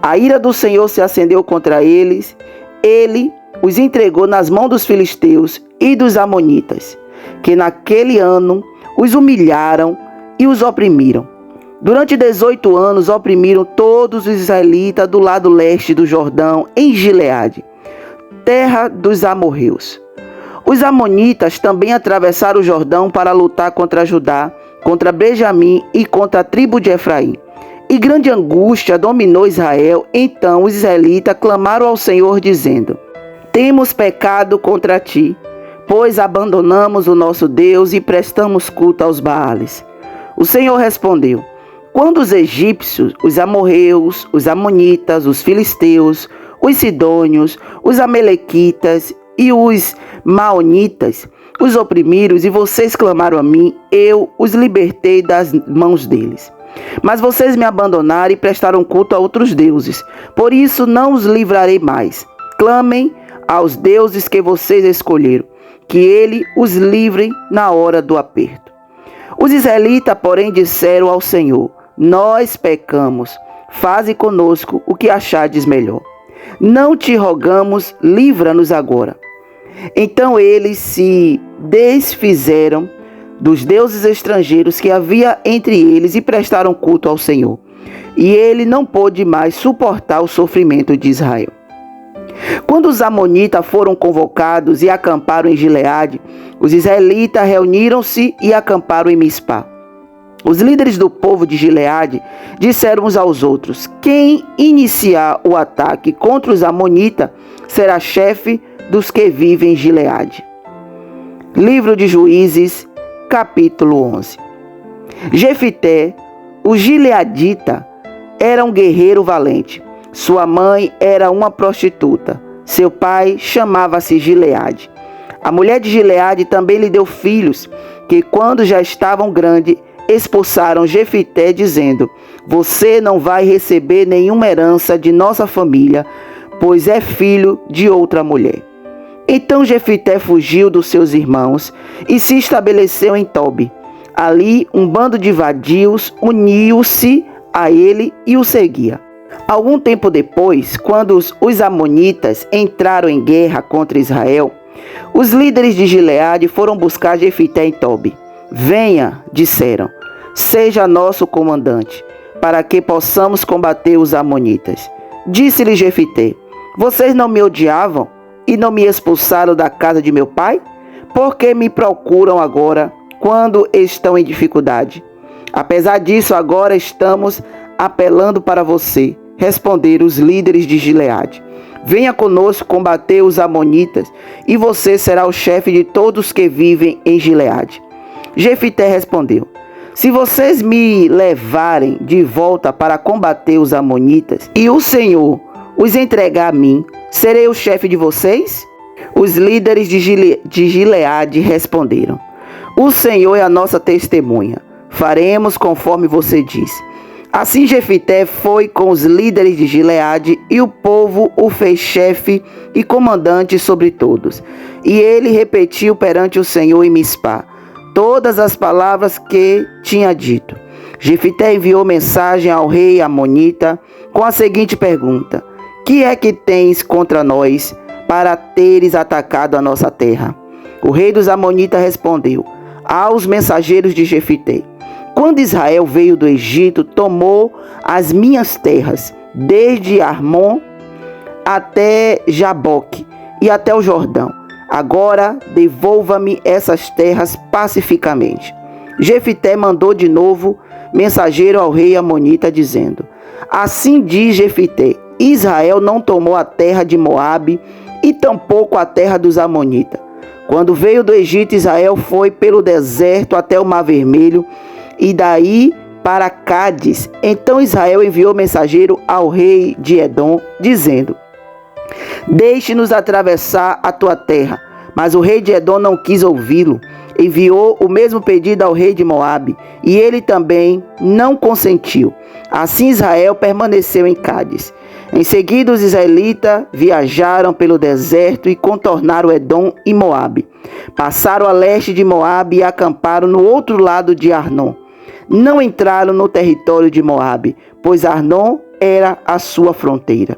a ira do Senhor se acendeu contra eles. Ele os entregou nas mãos dos filisteus e dos amonitas, que naquele ano os humilharam e os oprimiram. Durante 18 anos oprimiram todos os israelitas do lado leste do Jordão, em Gileade, terra dos amorreus. Os amonitas também atravessaram o Jordão para lutar contra Judá, contra Benjamim e contra a tribo de Efraim. E grande angústia dominou Israel. Então os israelitas clamaram ao Senhor, dizendo: temos pecado contra ti, pois abandonamos o nosso Deus e prestamos culto aos Baales. O Senhor respondeu: quando os egípcios, os amorreus, os amonitas, os filisteus, os sidônios, os amalequitas e os maonitas os oprimiram e vocês clamaram a mim, eu os libertei das mãos deles. Mas vocês me abandonaram e prestaram culto a outros deuses. Por isso não os livrarei mais. Clamem aos deuses que vocês escolheram, que ele os livre na hora do aperto. Os israelitas, porém, disseram ao Senhor: nós pecamos, faze conosco o que achardes melhor. Não te rogamos, livra-nos agora. Então eles se desfizeram dos deuses estrangeiros que havia entre eles e prestaram culto ao Senhor. E ele não pôde mais suportar o sofrimento de Israel. Quando os amonitas foram convocados e acamparam em Gileade, os israelitas reuniram-se e acamparam em Mispá. Os líderes do povo de Gileade disseram uns aos outros: quem iniciar o ataque contra os amonitas será chefe dos que vivem em Gileade. Livro de Juízes, capítulo 11. Jefité, o gileadita, era um guerreiro valente. Sua mãe era uma prostituta. Seu pai chamava-se Gileade. A mulher de Gileade também lhe deu filhos, que quando já estavam grandes, expulsaram Jefité, dizendo: você não vai receber nenhuma herança de nossa família, pois é filho de outra mulher. Então Jefité fugiu dos seus irmãos e se estabeleceu em Tobi. Ali um bando de vadios uniu-se a ele e o seguia. Algum tempo depois, quando os amonitas entraram em guerra contra Israel, os líderes de Gileade foram buscar Jefité em Tobi. Venha, disseram, seja nosso comandante, para que possamos combater os amonitas. Disse-lhe Jefité: vocês não me odiavam e não me expulsaram da casa de meu pai? Por que me procuram agora, quando estão em dificuldade? Apesar disso, agora estamos apelando para você, responderam os líderes de Gileade. Venha conosco combater os amonitas, e você será o chefe de todos que vivem em Gileade. Jefité respondeu: se vocês me levarem de volta para combater os amonitas, e o Senhor os entregar a mim, serei o chefe de vocês? Os líderes de Gileade responderam: o Senhor é a nossa testemunha, faremos conforme você diz. Assim Jefité foi com os líderes de Gileade, e o povo o fez chefe e comandante sobre todos. E ele repetiu perante o Senhor em Mispá todas as palavras que tinha dito. Jefité enviou mensagem ao rei amonita com a seguinte pergunta: que é que tens contra nós para teres atacado a nossa terra? O rei dos amonitas respondeu aos mensageiros de Jefité: quando Israel veio do Egito, tomou as minhas terras, desde Armon até Jaboque e até o Jordão. Agora devolva-me essas terras pacificamente. Jefité mandou de novo mensageiro ao rei amonita, dizendo: assim diz Jefité: Israel não tomou a terra de Moabe e tampouco a terra dos amonitas. Quando veio do Egito, Israel foi pelo deserto até o Mar Vermelho e daí para Cádiz. Então Israel enviou mensageiro ao rei de Edom, dizendo: deixe-nos atravessar a tua terra. Mas o rei de Edom não quis ouvi-lo. Enviou o mesmo pedido ao rei de Moabe, e ele também não consentiu. Assim Israel permaneceu em Cádiz. Em seguida os israelitas viajaram pelo deserto e contornaram Edom e Moabe. Passaram a leste de Moabe e acamparam no outro lado de Arnon. Não entraram no território de Moabe, pois Arnon era a sua fronteira.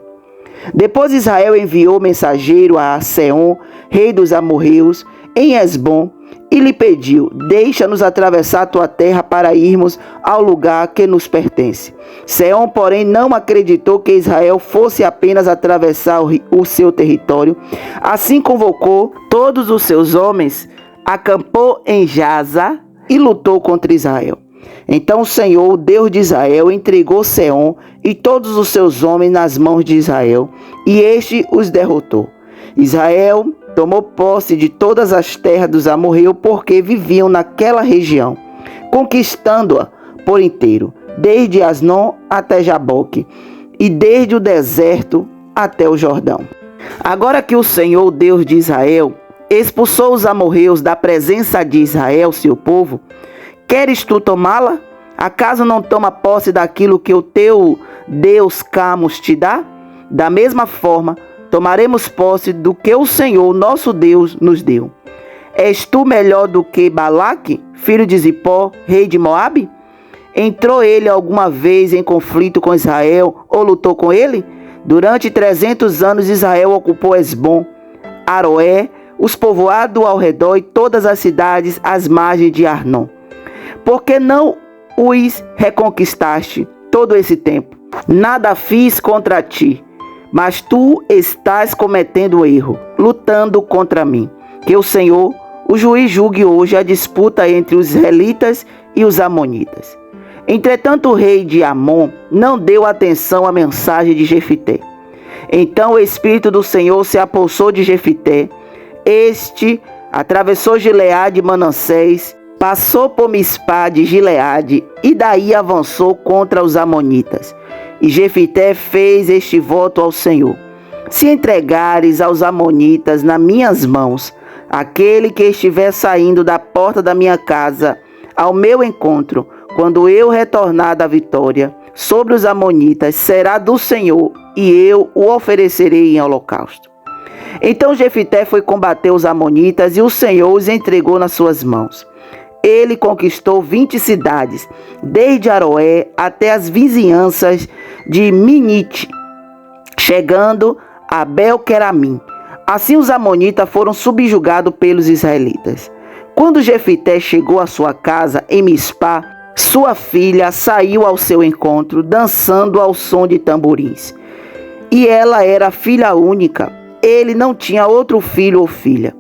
Depois Israel enviou mensageiro a Seom, rei dos amorreus, em Esbom, e lhe pediu: deixa-nos atravessar a tua terra para irmos ao lugar que nos pertence. Seom, porém, não acreditou que Israel fosse apenas atravessar o seu território. Assim convocou todos os seus homens, acampou em Jaza e lutou contra Israel. Então o Senhor, o Deus de Israel, entregou Seom e todos os seus homens nas mãos de Israel, e este os derrotou. Israel tomou posse de todas as terras dos amorreus, porque viviam naquela região, conquistando-a por inteiro, desde Asnon até Jaboque, e desde o deserto até o Jordão. Agora que o Senhor, Deus de Israel, expulsou os amorreus da presença de Israel, seu povo, queres tu tomá-la? Acaso não toma posse daquilo que o teu Deus Camos te dá? Da mesma forma, tomaremos posse do que o Senhor, nosso Deus, nos deu. És tu melhor do que Balaque, filho de Zippor, rei de Moabe? Entrou ele alguma vez em conflito com Israel ou lutou com ele? Durante 300 anos Israel ocupou Esbom, Aroé, os povoados ao redor e todas as cidades às margens de Arnon. Por que não os reconquistaste todo esse tempo? Nada fiz contra ti, Mas tu estás cometendo erro, lutando contra mim. Que o Senhor, o juiz, julgue hoje a disputa entre os israelitas e os amonitas. Entretanto, o rei de Amon não deu atenção à mensagem de Jefité. Então o Espírito do Senhor se apossou de Jefité. Este atravessou Gileade e Manassés, passou por Mispá de Gileade e daí avançou contra os amonitas. E Jefité fez este voto ao Senhor: se entregares aos amonitas nas minhas mãos, aquele que estiver saindo da porta da minha casa ao meu encontro, quando eu retornar da vitória sobre os amonitas, será do Senhor, e eu o oferecerei em holocausto. Então Jefité foi combater os amonitas, e o Senhor os entregou nas suas mãos. Ele conquistou 20 cidades, desde Aroé até as vizinhanças de Minite, chegando a Bel-Queramim. Assim os amonitas foram subjugados pelos israelitas. Quando Jefité chegou à sua casa em Mispá, sua filha saiu ao seu encontro, dançando ao som de tamborins. E ela era filha única. Ele não tinha outro filho ou filha.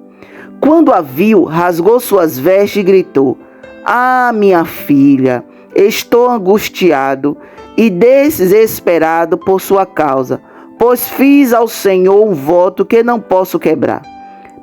Quando a viu, rasgou suas vestes e gritou: ah, minha filha, estou angustiado e desesperado por sua causa, pois fiz ao Senhor um voto que não posso quebrar.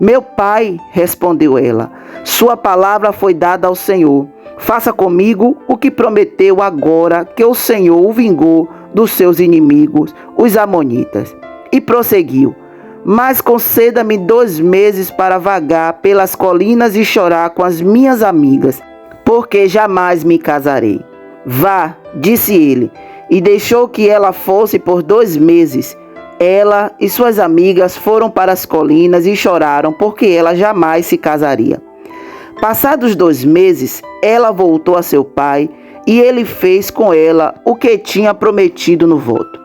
Meu pai, respondeu ela, sua palavra foi dada ao Senhor. Faça comigo o que prometeu agora que o Senhor o vingou dos seus inimigos, os amonitas. E prosseguiu: mas conceda-me 2 meses para vagar pelas colinas e chorar com as minhas amigas, porque jamais me casarei. Vá, disse ele, e deixou que ela fosse por 2 meses. Ela e suas amigas foram para as colinas e choraram, porque ela jamais se casaria. Passados 2 meses, ela voltou a seu pai, e ele fez com ela o que tinha prometido no voto.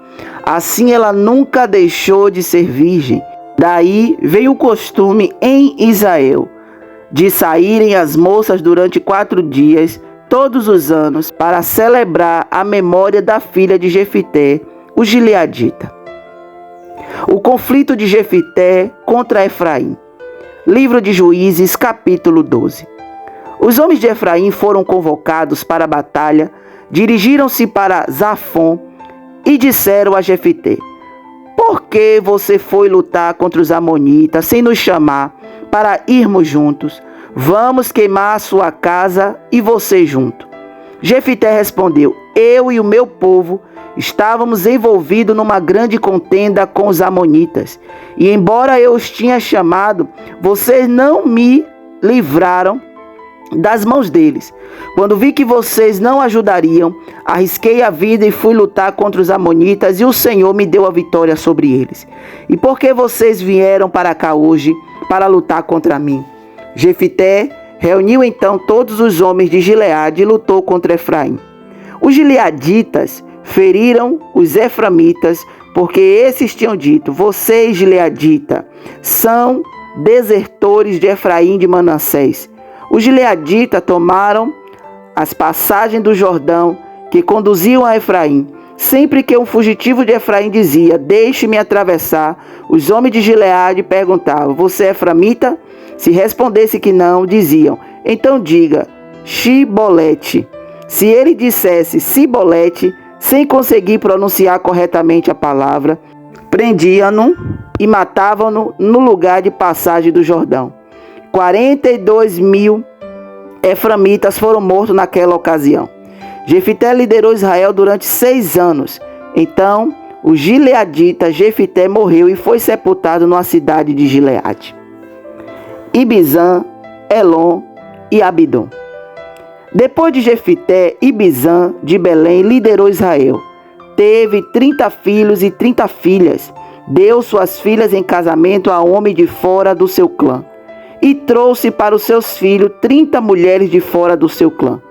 Assim ela nunca deixou de ser virgem. Daí veio o costume em Israel de saírem as moças durante 4 dias, todos os anos, para celebrar a memória da filha de Jefité, o gileadita. O conflito de Jefité contra Efraim. Livro de Juízes, capítulo 12. Os homens de Efraim foram convocados para a batalha, dirigiram-se para Zafon e disseram a Jefité: por que você foi lutar contra os amonitas sem nos chamar para irmos juntos? Vamos queimar a sua casa e você junto. Jefité respondeu: eu e o meu povo estávamos envolvidos numa grande contenda com os amonitas, e embora eu os tinha chamado, vocês não me livraram das mãos deles. Quando vi que vocês não ajudariam, arrisquei a vida e fui lutar contra os amonitas, e o Senhor me deu a vitória sobre eles. E por que vocês vieram para cá hoje para lutar contra mim? Jefité reuniu então todos os homens de Gileade e lutou contra Efraim. Os gileaditas feriram os eframitas, porque esses tinham dito: vocês, gileadita, são desertores de Efraim e de Manassés. Os gileaditas tomaram as passagens do Jordão que conduziam a Efraim. Sempre que um fugitivo de Efraim dizia: deixe-me atravessar, os homens de Gileade perguntavam: você é eframita? Se respondesse que não, diziam: então diga Shibolete. Se ele dissesse Sibolete, sem conseguir pronunciar corretamente a palavra, prendiam-no e matavam-no no lugar de passagem do Jordão. 42.000 eframitas foram mortos naquela ocasião. Jefité liderou Israel durante 6 anos. Então, o gileadita Jefité morreu e foi sepultado na cidade de Gileade. Ibizã, Elon e Abidom. Depois de Jefité, Ibizã de Belém liderou Israel. Teve 30 filhos e 30 filhas. Deu suas filhas em casamento a homem de fora do seu clã. E trouxe para os seus filhos 30 mulheres de fora do seu clã.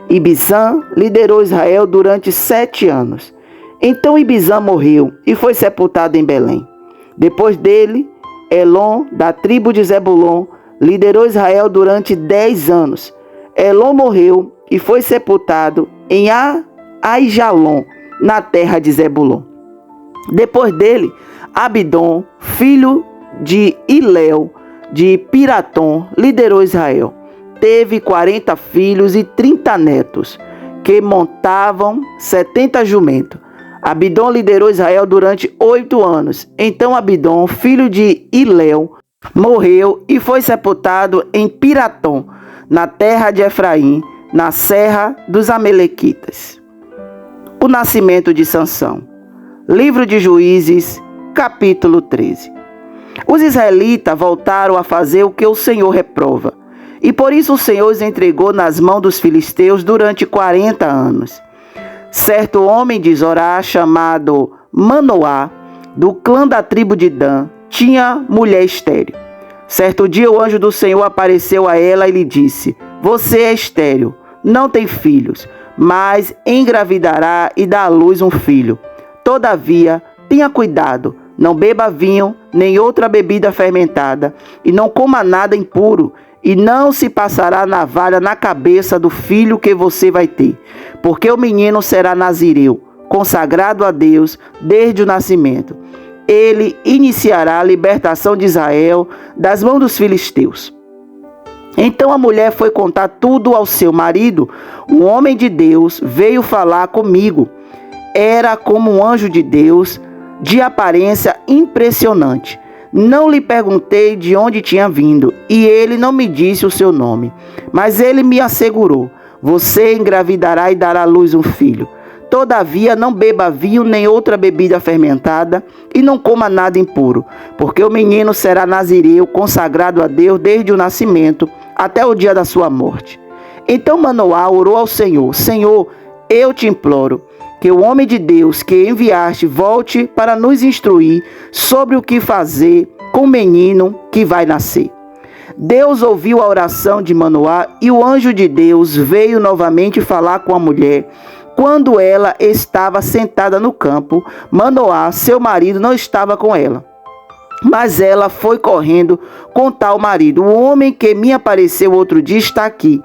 Ibizã liderou Israel durante 7 anos. Então Ibizã morreu e foi sepultado em Belém. Depois dele, Elon, da tribo de Zebulon, liderou Israel durante 10 anos. Elon morreu e foi sepultado em Aijalon, na terra de Zebulon. Depois dele, Abidom, filho de Hilel, de Piratom, liderou Israel. Teve 40 filhos e 30 netos, que montavam 70 jumentos. Abidom liderou Israel durante 8 anos. Então Abidom, filho de Hilel, morreu e foi sepultado em Piratom, na terra de Efraim, na serra dos Amalequitas. O nascimento de Sansão. Livro de Juízes, capítulo 13. Os israelitas voltaram a fazer o que o Senhor reprova, e por isso o Senhor os entregou nas mãos dos filisteus durante 40 anos. Certo homem de Zorá, chamado Manoá, do clã da tribo de Dan, tinha mulher estéril. Certo dia o anjo do Senhor apareceu a ela e lhe disse: Você é estéril, não tem filhos, mas engravidará e dá à luz um filho. Todavia, tenha cuidado, não beba vinho, nem outra bebida fermentada, e não coma nada impuro, e não se passará navalha na cabeça do filho que você vai ter, porque o menino será nazireu, consagrado a Deus desde o nascimento. Ele iniciará a libertação de Israel das mãos dos filisteus. Então a mulher foi contar tudo ao seu marido. Um homem de Deus veio falar comigo. Era como um anjo de Deus, de aparência impressionante. Não lhe perguntei de onde tinha vindo, e ele não me disse o seu nome. Mas ele me assegurou: Você engravidará e dará à luz um filho. Todavia não beba vinho nem outra bebida fermentada, e não coma nada impuro, porque o menino será nazireu, consagrado a Deus desde o nascimento até o dia da sua morte. Então Manoá orou ao Senhor: Senhor, eu te imploro, que o homem de Deus que enviaste volte para nos instruir sobre o que fazer com o menino que vai nascer. Deus ouviu a oração de Manoá e o anjo de Deus veio novamente falar com a mulher. Quando ela estava sentada no campo, Manoá, seu marido, não estava com ela. Mas ela foi correndo contar ao marido: O homem que me apareceu outro dia está aqui.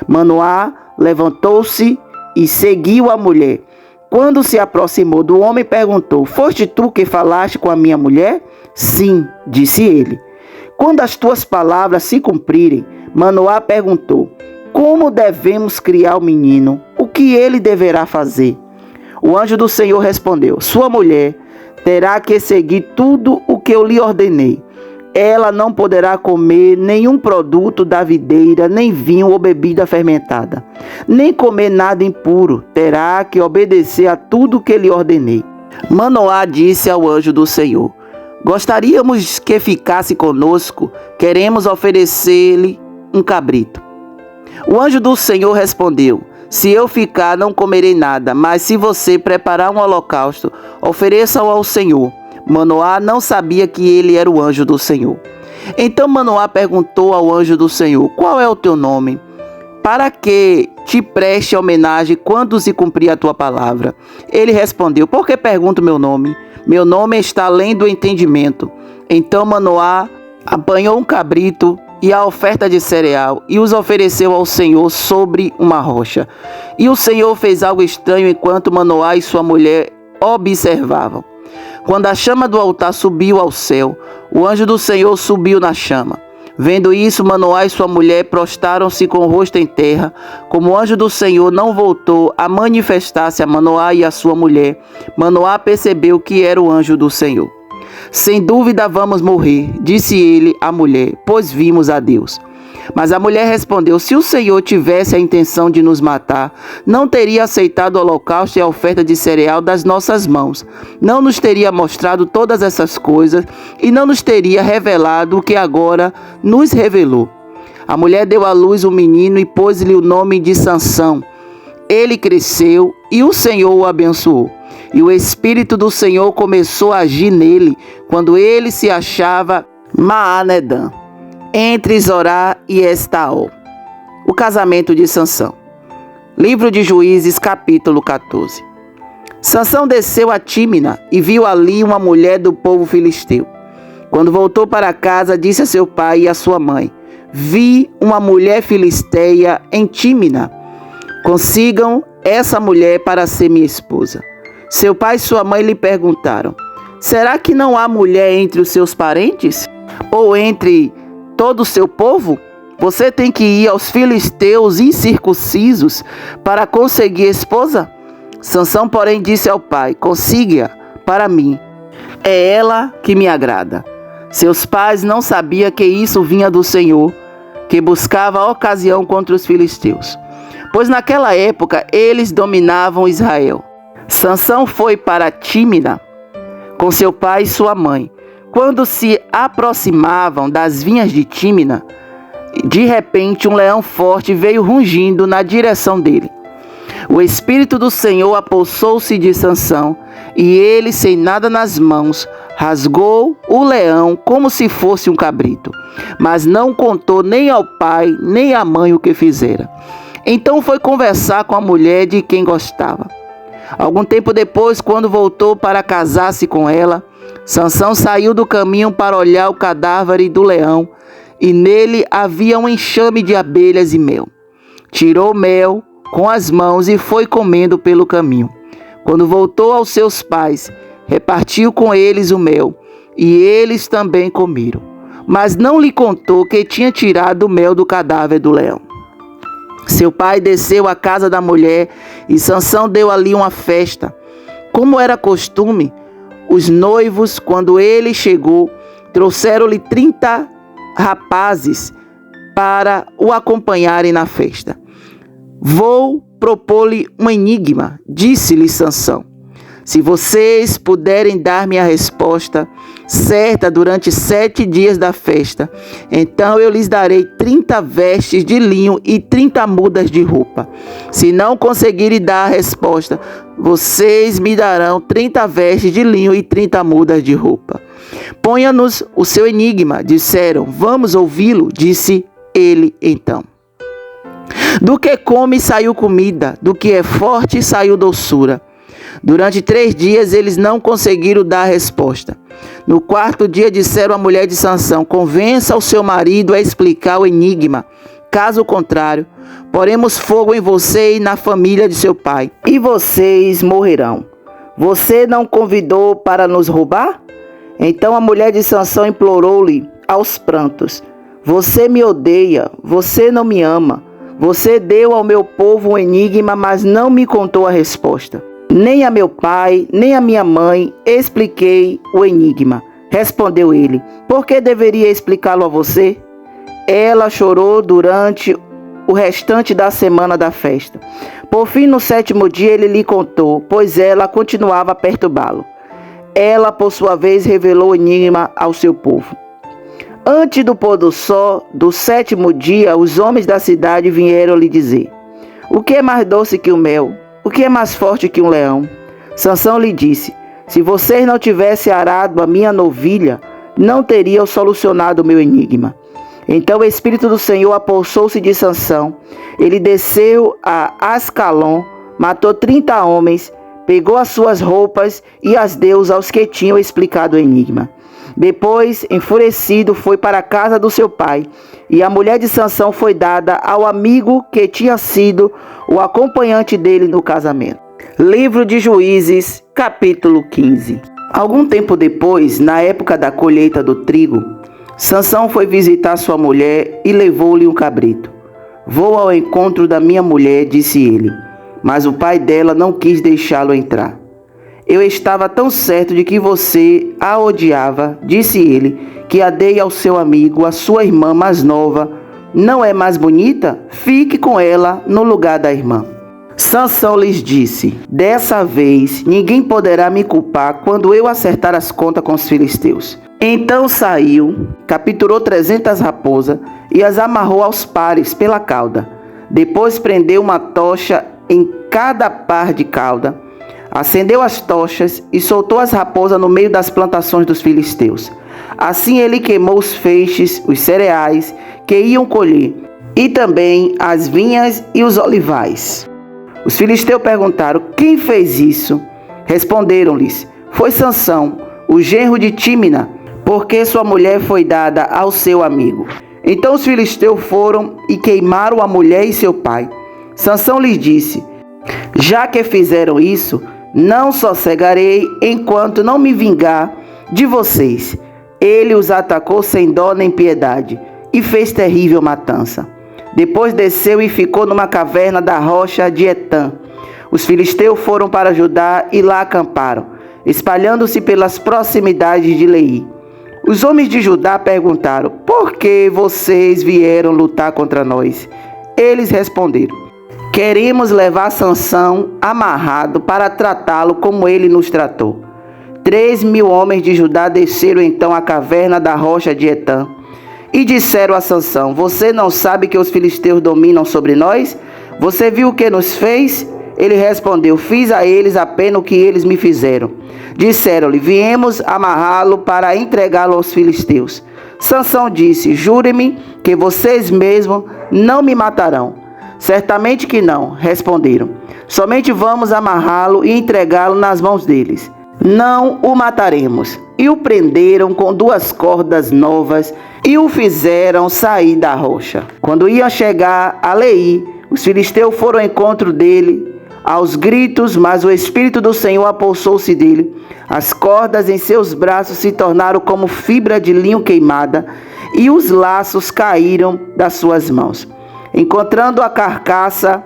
Manoá levantou-se e seguiu a mulher. Quando se aproximou do homem, perguntou: Foste tu que falaste com a minha mulher? Sim, disse ele. Quando as tuas palavras se cumprirem, Manoá perguntou: Como devemos criar o menino? O que ele deverá fazer? O anjo do Senhor respondeu: Sua mulher terá que seguir tudo o que eu lhe ordenei. Ela não poderá comer nenhum produto da videira, nem vinho ou bebida fermentada, nem comer nada impuro. Terá que obedecer a tudo que lhe ordenei. Manoá disse ao anjo do Senhor: Gostaríamos que ficasse conosco, queremos oferecer-lhe um cabrito. O anjo do Senhor respondeu: Se eu ficar, não comerei nada, mas se você preparar um holocausto, ofereça-o ao Senhor. Manoá não sabia que ele era o anjo do Senhor. Então Manoá perguntou ao anjo do Senhor: Qual é o teu nome? Para que te preste homenagem quando se cumprir a tua palavra. Ele respondeu: Por que pergunto meu nome? Meu nome está além do entendimento. Então Manoá apanhou um cabrito e a oferta de cereal e os ofereceu ao Senhor sobre uma rocha. E o Senhor fez algo estranho enquanto Manoá e sua mulher observavam. Quando a chama do altar subiu ao céu, o anjo do Senhor subiu na chama. Vendo isso, Manoá e sua mulher prostaram-se com o rosto em terra. Como o anjo do Senhor não voltou a manifestar-se a Manoá e a sua mulher, Manoá percebeu que era o anjo do Senhor. Sem dúvida vamos morrer, disse ele à mulher, pois vimos a Deus. Mas a mulher respondeu: Se o Senhor tivesse a intenção de nos matar, não teria aceitado o holocausto e a oferta de cereal das nossas mãos. Não nos teria mostrado todas essas coisas e não nos teria revelado o que agora nos revelou. A mulher deu à luz um menino e pôs-lhe o nome de Sansão. Ele cresceu e o Senhor o abençoou. E o Espírito do Senhor começou a agir nele quando ele se achava Maanedã, entre Zorá e Estaol. O casamento de Sansão. Livro de Juízes, capítulo 14. Sansão desceu a Tímina e viu ali uma mulher do povo filisteu. Quando voltou para casa, disse a seu pai e a sua mãe: Vi uma mulher filisteia em Tímina. Consigam essa mulher para ser minha esposa. Seu pai e sua mãe lhe perguntaram: Será que não há mulher entre os seus parentes? Ou entre todo o seu povo? Você tem que ir aos filisteus incircuncisos para conseguir esposa? Sansão, porém, disse ao pai: consiga para mim, é ela que me agrada. Seus pais não sabiam que isso vinha do Senhor, que buscava a ocasião contra os filisteus, pois naquela época eles dominavam Israel. Sansão foi para Tímina com seu pai e sua mãe. Quando se aproximavam das vinhas de Tímina, de repente um leão forte veio rugindo na direção dele. O Espírito do Senhor apossou-se de Sansão, e ele, sem nada nas mãos, rasgou o leão como se fosse um cabrito, mas não contou nem ao pai nem à mãe o que fizera. Então foi conversar com a mulher de quem gostava. Algum tempo depois, quando voltou para casar-se com ela, Sansão saiu do caminho para olhar o cadáver do leão, e nele havia um enxame de abelhas e mel. Tirou o mel com as mãos e foi comendo pelo caminho. Quando voltou aos seus pais, repartiu com eles o mel, e eles também comeram. Mas não lhe contou que tinha tirado o mel do cadáver do leão. Seu pai desceu à casa da mulher, e Sansão deu ali uma festa. Como era costume, os noivos, quando ele chegou, trouxeram-lhe 30 rapazes para o acompanharem na festa. Vou propor-lhe um enigma, disse-lhe Sansão. Se vocês puderem dar-me a resposta certa durante 7 dias da festa, então eu lhes darei 30 vestes de linho e 30 mudas de roupa. Se não conseguirem dar a resposta, vocês me darão 30 vestes de linho e 30 mudas de roupa. Ponha-nos o seu enigma, disseram. Vamos ouvi-lo, disse ele então. Do que come saiu comida, do que é forte saiu doçura. Durante 3 dias eles não conseguiram dar resposta. No 4º dia disseram à mulher de Sansão: convença o seu marido a explicar o enigma. Caso contrário, poremos fogo em você e na família de seu pai, e vocês morrerão. Você não convidou para nos roubar? Então a mulher de Sansão implorou-lhe aos prantos: você me odeia, você não me ama. Você deu ao meu povo um enigma, mas não me contou a resposta. Nem a meu pai, nem a minha mãe expliquei o enigma. Respondeu ele: por que deveria explicá-lo a você? Ela chorou durante o restante da semana da festa. Por fim, no 7º dia, ele lhe contou, pois ela continuava a perturbá-lo. Ela, por sua vez, revelou o enigma ao seu povo. Antes do pôr do sol do 7º dia, os homens da cidade vieram lhe dizer: o que é mais doce que o mel? O que é mais forte que um leão? Sansão lhe disse: se vocês não tivessem arado a minha novilha, não teriam solucionado o meu enigma. Então o Espírito do Senhor apossou-se de Sansão. Ele desceu a Ascalon, matou 30 homens, pegou as suas roupas e as deu aos que tinham explicado o enigma. Depois, enfurecido, foi para a casa do seu pai, e a mulher de Sansão foi dada ao amigo que tinha sido o acompanhante dele no casamento. Livro de Juízes, capítulo 15. Algum tempo depois, na época da colheita do trigo, Sansão foi visitar sua mulher e levou-lhe um cabrito. Vou ao encontro da minha mulher, disse ele, mas o pai dela não quis deixá-lo entrar. Eu estava tão certo de que você a odiava, disse ele, que a dei ao seu amigo, a sua irmã mais nova. Não é mais bonita? Fique com ela no lugar da irmã. Sansão lhes disse: dessa vez ninguém poderá me culpar quando eu acertar as contas com os filisteus. Então saiu, capturou 300 raposas e as amarrou aos pares pela cauda. Depois prendeu uma tocha em cada par de cauda. Acendeu as tochas e soltou as raposas no meio das plantações dos filisteus. Assim ele queimou os feixes, os cereais que iam colher, e também as vinhas e os olivais. Os filisteus perguntaram: quem fez isso? Responderam-lhes: foi Sansão, o genro de Tímina, porque sua mulher foi dada ao seu amigo. Então os filisteus foram e queimaram a mulher e seu pai. Sansão lhes disse: já que fizeram isso, Não sossegarei enquanto não me vingar de vocês. Ele os atacou sem dó nem piedade e fez terrível matança. Depois desceu e ficou numa caverna da rocha de Etã. Os filisteus foram para Judá e lá acamparam, espalhando-se pelas proximidades de Leí. Os homens de Judá perguntaram: por que vocês vieram lutar contra nós? Eles responderam: queremos levar Sansão amarrado para tratá-lo como ele nos tratou. 3.000 homens de Judá desceram então à caverna da rocha de Etã e disseram a Sansão: você não sabe que os filisteus dominam sobre nós? Você viu o que nos fez? Ele respondeu: fiz a eles apenas o que eles me fizeram. Disseram-lhe: viemos amarrá-lo para entregá-lo aos filisteus. Sansão disse: jure-me que vocês mesmos não me matarão. Certamente que não, responderam. Somente vamos amarrá-lo e entregá-lo nas mãos deles. Não o mataremos. E o prenderam com 2 cordas novas e o fizeram sair da rocha. Quando iam chegar a Leí, os filisteus foram ao encontro dele aos gritos, mas o Espírito do Senhor apossou-se dele. As cordas em seus braços se tornaram como fibra de linho queimada e os laços caíram das suas mãos. Encontrando a carcaça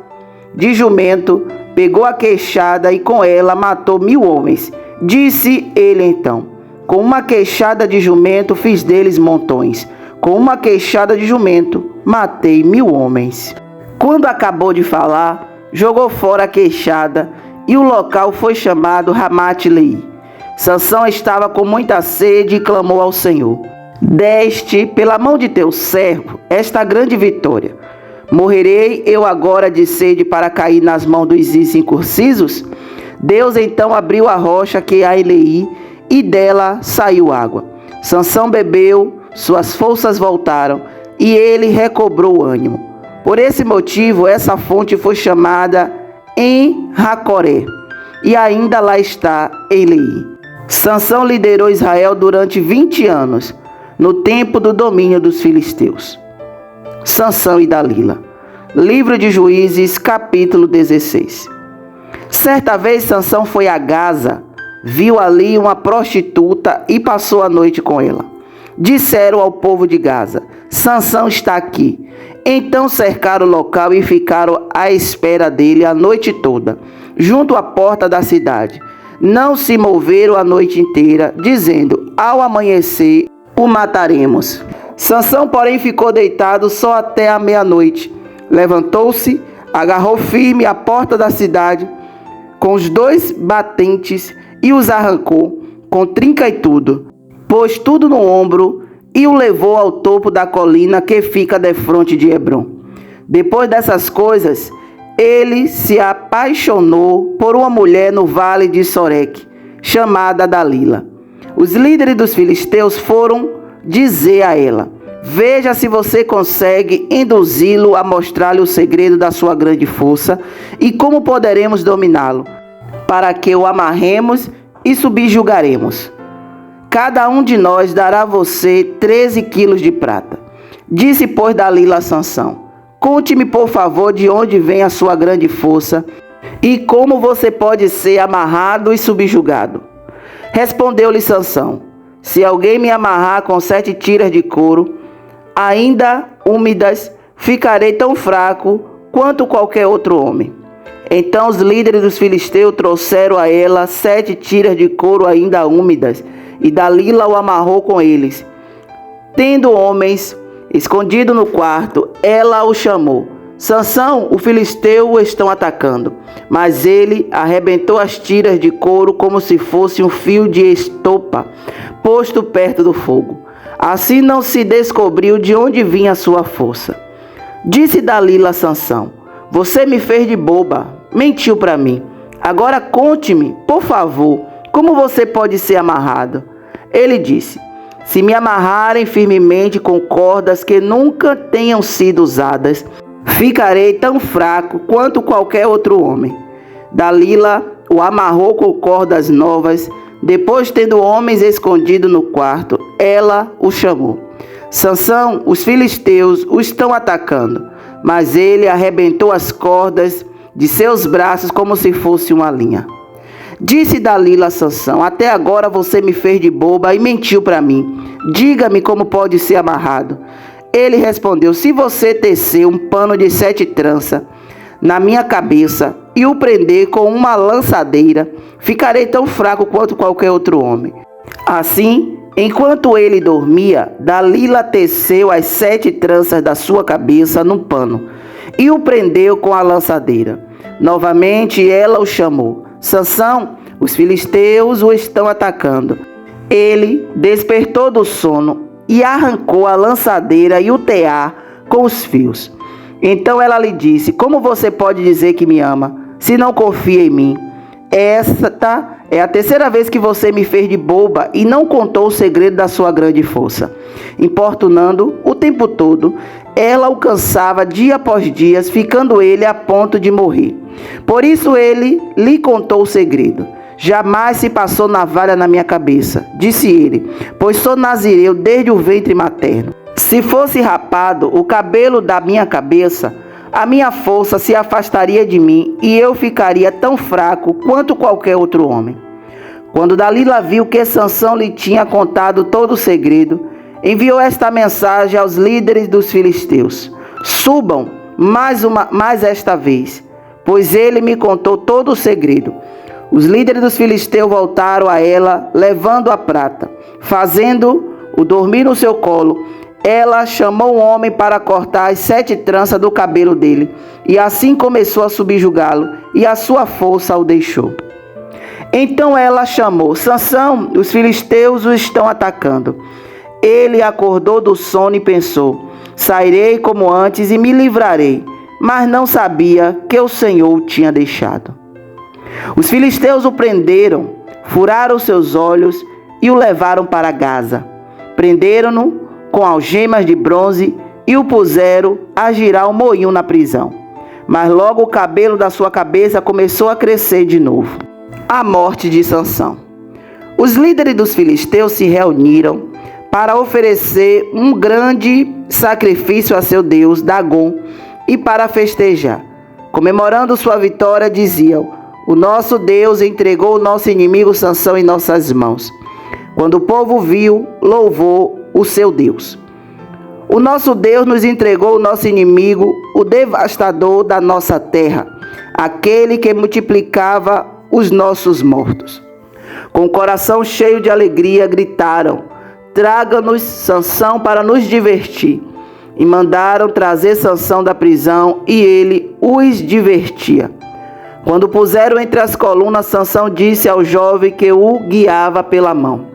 de jumento, pegou a queixada e com ela matou 1.000 homens. Disse ele então: com uma queixada de jumento fiz deles montões. Com uma queixada de jumento matei 1.000 homens. Quando acabou de falar, jogou fora a queixada e o local foi chamado Ramate-Leí. Sansão estava com muita sede e clamou ao Senhor: deste pela mão de teu servo esta grande vitória. Morrerei eu agora de sede para cair nas mãos dos incircuncisos? Deus então abriu a rocha que há em Leí e dela saiu água. Sansão bebeu, suas forças voltaram e ele recobrou o ânimo. Por esse motivo, essa fonte foi chamada En-Hacoré e ainda lá está em Leí. Sansão liderou Israel durante 20 anos, no tempo do domínio dos filisteus. Sansão e Dalila. Livro de Juízes, capítulo 16. Certa vez Sansão foi a Gaza, viu ali uma prostituta e passou a noite com ela. Disseram ao povo de Gaza: Sansão está aqui. Então cercaram o local e ficaram à espera dele a noite toda, junto à porta da cidade. Não se moveram a noite inteira, dizendo: ao amanhecer o mataremos. Sansão, porém, ficou deitado só até a meia-noite. Levantou-se, agarrou firme a porta da cidade com os 2 batentes e os arrancou, com trinca e tudo. Pôs tudo no ombro e o levou ao topo da colina que fica defronte de Hebrom. Depois dessas coisas, ele se apaixonou por uma mulher no vale de Soreque, chamada Dalila. Os líderes dos filisteus foram dizer a ela: veja se você consegue induzi-lo a mostrar-lhe o segredo da sua grande força e como poderemos dominá-lo, para que o amarremos e subjugaremos. Cada um de nós dará a você 13 quilos de prata. Disse, pois, Dalila a Sansão: conte-me, por favor, de onde vem a sua grande força e como você pode ser amarrado e subjugado. Respondeu-lhe Sansão: se alguém me amarrar com 7 tiras de couro, ainda úmidas, ficarei tão fraco quanto qualquer outro homem. Então os líderes dos filisteus trouxeram a ela 7 tiras de couro ainda úmidas, e Dalila o amarrou com eles. Tendo homens escondido no quarto, ela o chamou: Sansão, o filisteu o estão atacando. Mas ele arrebentou as tiras de couro como se fosse um fio de estopa posto perto do fogo. Assim não se descobriu de onde vinha a sua força. Disse Dalila a Sansão: você me fez de boba, mentiu para mim. Agora conte-me, por favor, como você pode ser amarrado. Ele disse: se me amarrarem firmemente com cordas que nunca tenham sido usadas, ficarei tão fraco quanto qualquer outro homem. Dalila o amarrou com cordas novas. Depois, tendo homens escondidos no quarto, ela o chamou: Sansão, os filisteus o estão atacando. Mas ele arrebentou as cordas de seus braços como se fosse uma linha. Disse Dalila a Sansão: até agora você me fez de boba e mentiu para mim. Diga-me como pode ser amarrado. Ele respondeu: se você tecer um pano de 7 tranças na minha cabeça e o prender com uma lançadeira, ficarei tão fraco quanto qualquer outro homem. Assim, enquanto ele dormia, Dalila teceu as 7 tranças da sua cabeça num pano e o prendeu com a lançadeira. Novamente ela o chamou: Sansão, os filisteus o estão atacando. Ele despertou do sono e arrancou a lançadeira e o tear com os fios. Então ela lhe disse: como você pode dizer que me ama, se não confia em mim? Esta é a 3ª vez que você me fez de boba e não contou o segredo da sua grande força. Importunando o tempo todo, ela o cansava dia após dia, ficando ele a ponto de morrer. Por isso ele lhe contou o segredo. Jamais se passou navalha na minha cabeça, disse ele, pois sou nazireu desde o ventre materno. Se fosse rapado o cabelo da minha cabeça, a minha força se afastaria de mim e eu ficaria tão fraco quanto qualquer outro homem. Quando Dalila viu que Sansão lhe tinha contado todo o segredo, enviou esta mensagem aos líderes dos filisteus: subam mais esta vez, pois ele me contou todo o segredo. Os líderes dos filisteus voltaram a ela, levando a prata, fazendo-o dormir no seu colo. Ela chamou um homem para cortar as 7 tranças do cabelo dele, e assim começou a subjugá-lo, e a sua força o deixou. Então ela chamou: Sansão, os filisteus o estão atacando. Ele acordou do sono e pensou: sairei como antes e me livrarei, mas não sabia que o Senhor o tinha deixado. Os filisteus o prenderam, furaram seus olhos e o levaram para Gaza. Prenderam-no com algemas de bronze e o puseram a girar um moinho na prisão. Mas logo o cabelo da sua cabeça começou a crescer de novo. A morte de Sansão. Os líderes dos filisteus se reuniram para oferecer um grande sacrifício a seu deus Dagom e para festejar. Comemorando sua vitória, diziam: o nosso Deus entregou o nosso inimigo Sansão em nossas mãos. Quando o povo viu, louvou o seu Deus. O nosso Deus nos entregou o nosso inimigo, o devastador da nossa terra, aquele que multiplicava os nossos mortos. Com o coração cheio de alegria, gritaram: traga-nos Sansão para nos divertir. E mandaram trazer Sansão da prisão, e ele os divertia. Quando puseram entre as colunas, Sansão disse ao jovem que o guiava pela mão: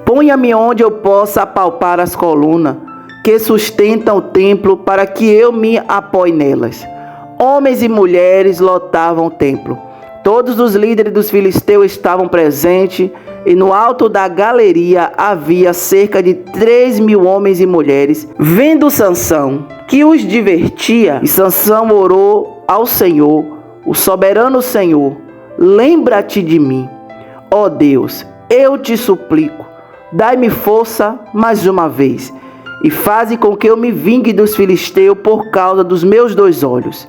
ponha-me onde eu possa apalpar as colunas que sustentam o templo, para que eu me apoie nelas. Homens e mulheres lotavam o templo. Todos os líderes dos filisteus estavam presentes, e no alto da galeria havia cerca de 3.000 homens e mulheres. Vendo Sansão que os divertia, e Sansão orou ao Senhor: o soberano Senhor, lembra-te de mim. Ó Deus, eu te suplico, dai-me força mais uma vez, e faze com que eu me vingue dos filisteus por causa dos meus 2 olhos.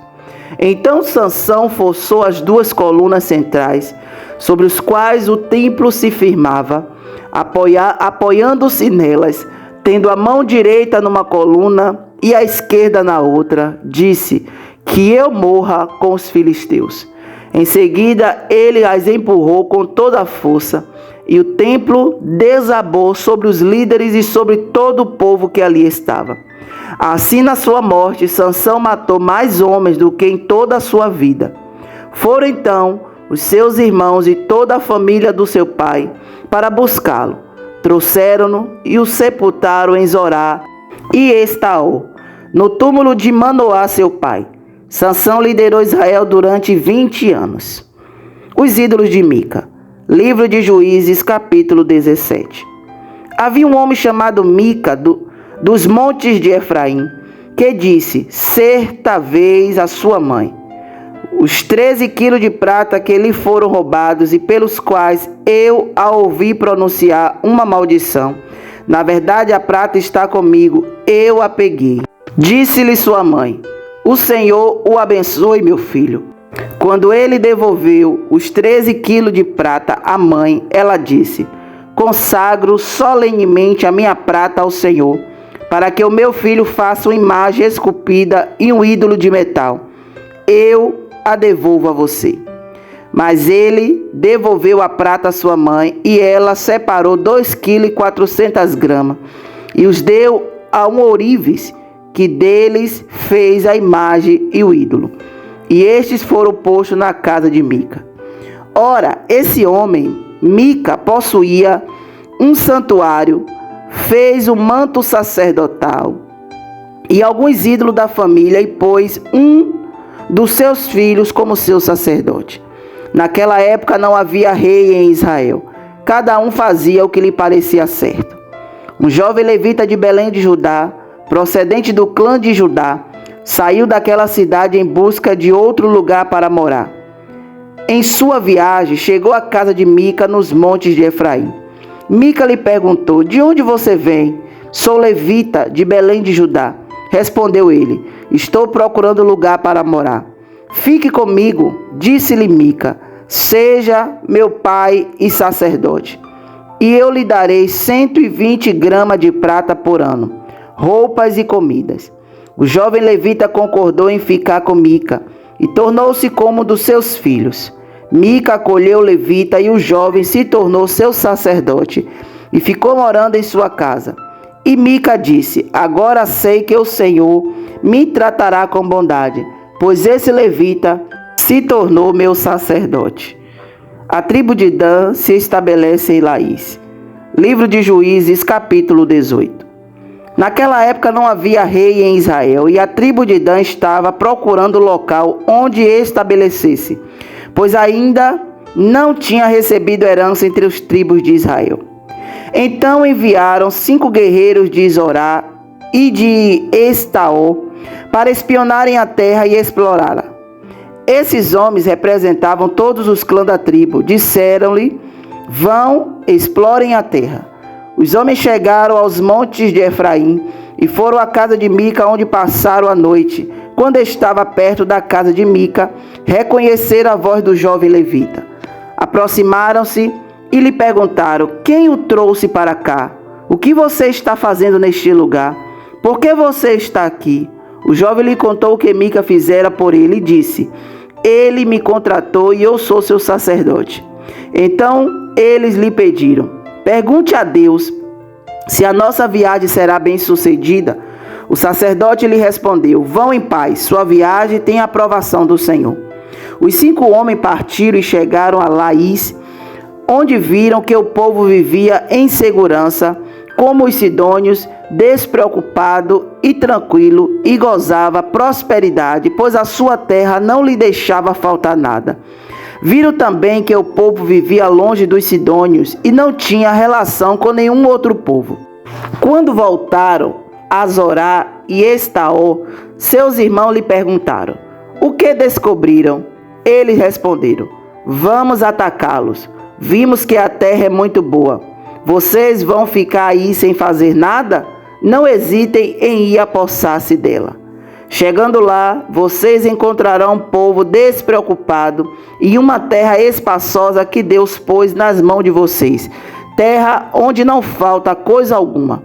Então Sansão forçou as 2 colunas centrais, sobre os quais o templo se firmava, apoiando-se nelas, tendo a mão direita numa coluna e a esquerda na outra, disse: que eu morra com os filisteus. Em seguida, ele as empurrou com toda a força, e o templo desabou sobre os líderes e sobre todo o povo que ali estava. Assim, na sua morte, Sansão matou mais homens do que em toda a sua vida. Foram então os seus irmãos e toda a família do seu pai para buscá-lo. Trouxeram-no e o sepultaram em Zorá e Estaol, no túmulo de Manoá, seu pai. Sansão liderou Israel durante 20 anos. Os ídolos de Mica. Livro de Juízes, capítulo 17. Havia um homem chamado Mica, dos montes de Efraim, que disse certa vez à sua mãe: os 13 quilos de prata que lhe foram roubados e pelos quais eu a ouvi pronunciar uma maldição, na verdade a prata está comigo, eu a peguei. Disse-lhe sua mãe: o Senhor o abençoe, meu filho. Quando ele devolveu os 13 quilos de prata à mãe, ela disse: consagro solenemente a minha prata ao Senhor, para que o meu filho faça uma imagem esculpida e um ídolo de metal. Eu a devolvo a você. Mas ele devolveu a prata à sua mãe, e ela separou 2,4 kg e os deu a um ourives, que deles fez a imagem e o ídolo. E estes foram postos na casa de Mica. Ora, esse homem, Mica, possuía um santuário, fez um manto sacerdotal e alguns ídolos da família, e pôs um dos seus filhos como seu sacerdote. Naquela época não havia rei em Israel. Cada um fazia o que lhe parecia certo. Um jovem levita de Belém de Judá, procedente do clã de Judá, saiu daquela cidade em busca de outro lugar para morar. Em sua viagem, chegou à casa de Mica nos montes de Efraim. Mica lhe perguntou: de onde você vem? Sou levita de Belém de Judá. Respondeu ele: estou procurando lugar para morar. Fique comigo, disse-lhe Mica, seja meu pai e sacerdote, e eu lhe darei 120 gramas de prata por ano, roupas e comidas. O jovem levita concordou em ficar com Mica e tornou-se como um dos seus filhos. Mica acolheu o levita e o jovem se tornou seu sacerdote e ficou morando em sua casa. E Mica disse: agora sei que o Senhor me tratará com bondade, pois esse levita se tornou meu sacerdote. A tribo de Dan se estabelece em Laís. Livro de Juízes, capítulo 18. Naquela época não havia rei em Israel, e a tribo de Dan estava procurando local onde estabelecesse, pois ainda não tinha recebido herança entre as tribos de Israel. Então enviaram 5 guerreiros de Zorá e de Estaol para espionarem a terra e explorá-la. Esses homens representavam todos os clãs da tribo. Disseram-lhe: vão, explorem a terra. Os homens chegaram aos montes de Efraim e foram à casa de Mica, onde passaram a noite. Quando estava perto da casa de Mica, reconheceram a voz do jovem levita. Aproximaram-se e lhe perguntaram: quem o trouxe para cá? O que você está fazendo neste lugar? Por que você está aqui? O jovem lhe contou o que Mica fizera por ele e disse: ele me contratou e eu sou seu sacerdote. Então eles lhe pediram: pergunte a Deus se a nossa viagem será bem sucedida. O sacerdote lhe respondeu: vão em paz, sua viagem tem a aprovação do Senhor. Os 5 homens partiram e chegaram a Laís, onde viram que o povo vivia em segurança, como os sidônios, despreocupado e tranquilo, e gozava prosperidade, pois a sua terra não lhe deixava faltar nada. Viram também que o povo vivia longe dos sidônios e não tinha relação com nenhum outro povo. Quando voltaram a Zorá e Estaol, seus irmãos lhe perguntaram: o que descobriram? Eles responderam: vamos atacá-los. Vimos que a terra é muito boa. Vocês vão ficar aí sem fazer nada? Não hesitem em ir apossar-se dela. Chegando lá, vocês encontrarão um povo despreocupado e uma terra espaçosa que Deus pôs nas mãos de vocês, terra onde não falta coisa alguma.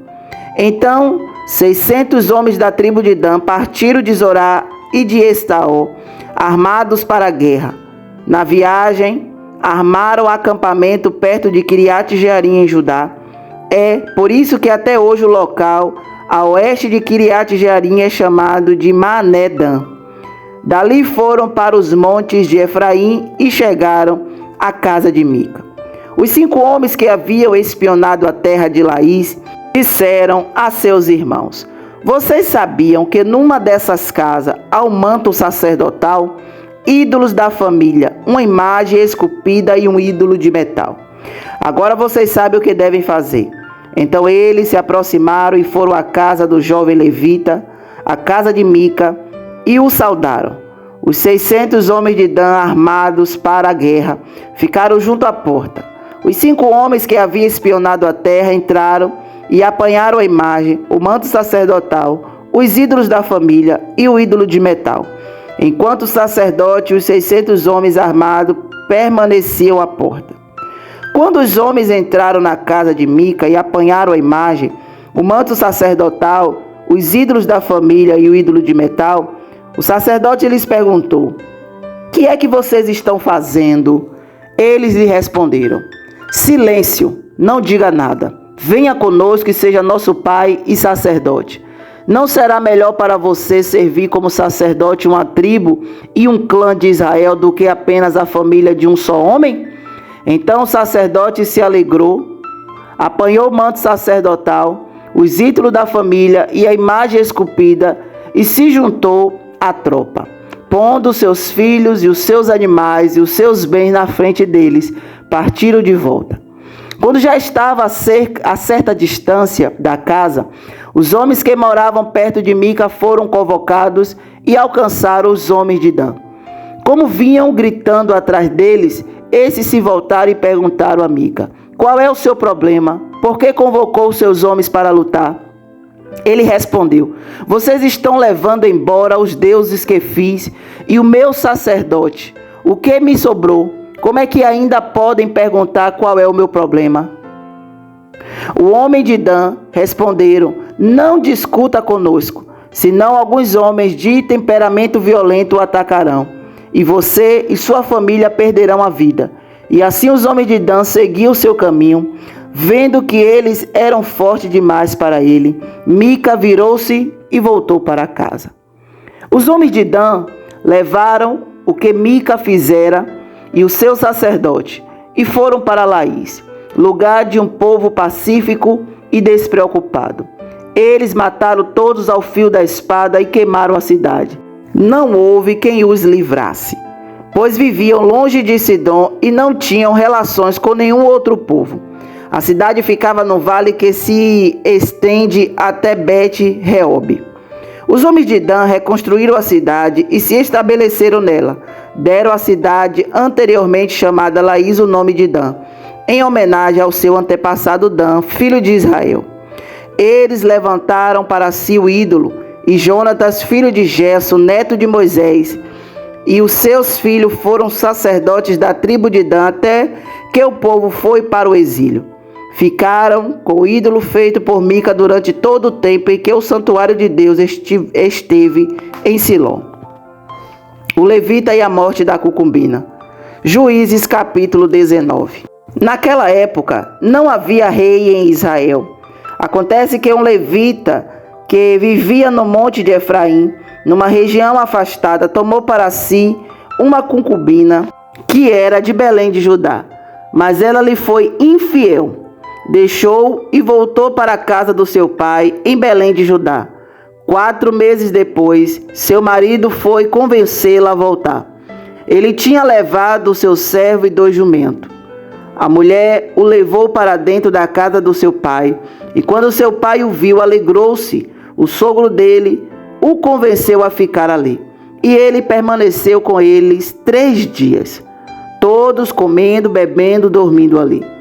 Então 600 homens da tribo de Dan partiram de Zorá e de Estaol, armados para a guerra. Na viagem, armaram acampamento perto de Quiriate-Jearim, em Judá. É por isso que até hoje o local a oeste de Quiriate-Jearim é chamado de Mané-Dan. Dali foram para os montes de Efraim e chegaram à casa de Mica. Os 5 homens que haviam espionado a terra de Laís disseram a seus irmãos: vocês sabiam que numa dessas casas há um manto sacerdotal, ídolos da família, uma imagem esculpida e um ídolo de metal? Agora vocês sabem o que devem fazer. Então eles se aproximaram e foram à casa do jovem levita, à casa de Mica, e o saudaram. Os 600 homens de Dan, armados para a guerra, ficaram junto à porta. Os 5 homens que haviam espionado a terra entraram e apanharam a imagem, o manto sacerdotal, os ídolos da família e o ídolo de metal. enquanto o sacerdote e os 600 homens armados permaneciam à porta. Quando os homens entraram na casa de Mica e apanharam a imagem, o manto sacerdotal, os ídolos da família e o ídolo de metal, o sacerdote lhes perguntou: "Que é que vocês estão fazendo?" Eles lhe responderam: "Silêncio, não diga nada. Venha conosco e seja nosso pai e sacerdote. Não será melhor para você servir como sacerdote uma tribo e um clã de Israel do que apenas a família de um só homem?" Então o sacerdote se alegrou, apanhou o manto sacerdotal, os ídolos da família e a imagem esculpida e se juntou à tropa, pondo seus filhos e os seus animais e os seus bens na frente deles, partiram de volta. Quando já estava a certa distância da casa, os homens que moravam perto de Mica foram convocados e alcançaram os homens de Dan. Como vinham gritando atrás deles, esses se voltaram e perguntaram a Mica: "Qual é o seu problema? Por que convocou os seus homens para lutar?" Ele respondeu: "Vocês estão levando embora os deuses que fiz e o meu sacerdote. O que me sobrou? Como é que ainda podem perguntar qual é o meu problema?" O homem de Dan responderam: "Não discuta conosco, senão alguns homens de temperamento violento o atacarão, e você e sua família perderão a vida." E assim os homens de Dan seguiam seu caminho. Vendo que eles eram fortes demais para ele, Mica virou-se e voltou para casa. Os homens de Dan levaram o que Mica fizera e o seu sacerdote e foram para Laís, lugar de um povo pacífico e despreocupado. Eles mataram todos ao fio da espada e queimaram a cidade. Não houve quem os livrasse, pois viviam longe de Sidom e não tinham relações com nenhum outro povo. A cidade ficava no vale que se estende até Bet-Reob. Os homens de Dan reconstruíram a cidade e se estabeleceram nela. Deram à cidade anteriormente chamada Laís o nome de Dan, em homenagem ao seu antepassado Dan, filho de Israel. Eles levantaram para si o ídolo, e Jonatas, filho de Gerson, neto de Moisés, e os seus filhos foram sacerdotes da tribo de Dan até que o povo foi para o exílio. Ficaram com o ídolo feito por Mica durante todo o tempo em que o santuário de Deus esteve em Siló. O levita e a morte da concubina. Juízes capítulo 19. Naquela época não havia rei em Israel. Acontece que um levita que vivia no monte de Efraim, numa região afastada, tomou para si uma concubina que era de Belém de Judá, mas ela lhe foi infiel. Deixou e voltou para a casa do seu pai em Belém de Judá. 4 meses depois, seu marido foi convencê-la a voltar. Ele tinha levado o seu servo e 2 jumentos. A mulher o levou para dentro da casa do seu pai, e quando seu pai o viu, alegrou-se. O sogro dele o convenceu a ficar ali, e ele permaneceu com eles 3 dias, todos comendo, bebendo, dormindo ali.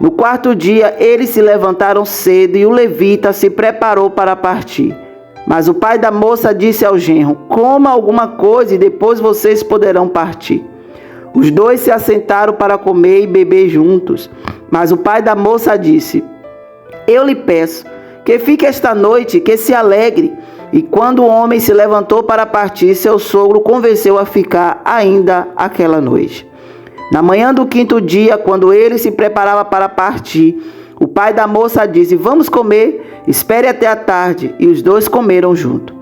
No 4º dia, eles se levantaram cedo e o levita se preparou para partir. Mas o pai da moça disse ao genro: "Coma alguma coisa e depois vocês poderão partir." Os 2 se assentaram para comer e beber juntos. Mas o pai da moça disse: "Eu lhe peço que fique esta noite, que se alegre." E quando o homem se levantou para partir, seu sogro convenceu a ficar ainda aquela noite. Na manhã do 5º dia, quando ele se preparava para partir, o pai da moça disse: "Vamos comer, espere até a tarde." E os 2 comeram junto.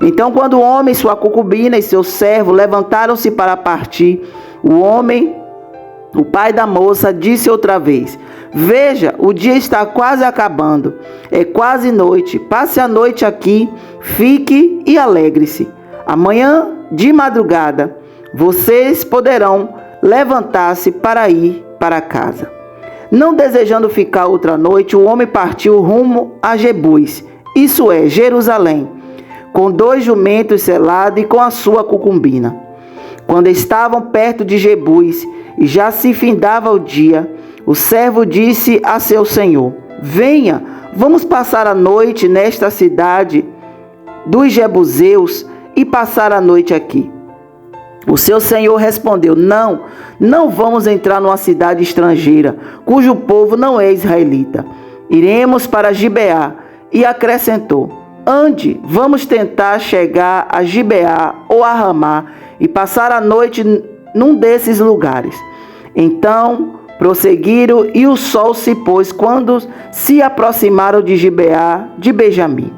Então, quando o homem, sua concubina e seu servo levantaram-se para partir, o pai da moça, disse outra vez: "Veja, o dia está quase acabando. É quase noite. Passe a noite aqui, fique e alegre-se. Amanhã, de madrugada, vocês poderão levantar-se para ir para casa." Não desejando ficar outra noite, o homem partiu rumo a Jebus, isso é, Jerusalém, com 2 jumentos selados e com a sua concubina. Quando estavam perto de Jebus e já se findava o dia, o servo disse a seu senhor: "Venha, vamos passar a noite nesta cidade dos Jebuseus e passar a noite aqui." O seu senhor respondeu: não vamos entrar numa cidade estrangeira, cujo povo não é israelita. Iremos para Gibeá. E acrescentou: ande, vamos tentar chegar a Gibeá ou a Ramá e passar a noite num desses lugares. Então prosseguiram e o sol se pôs quando se aproximaram de Gibeá de Benjamim.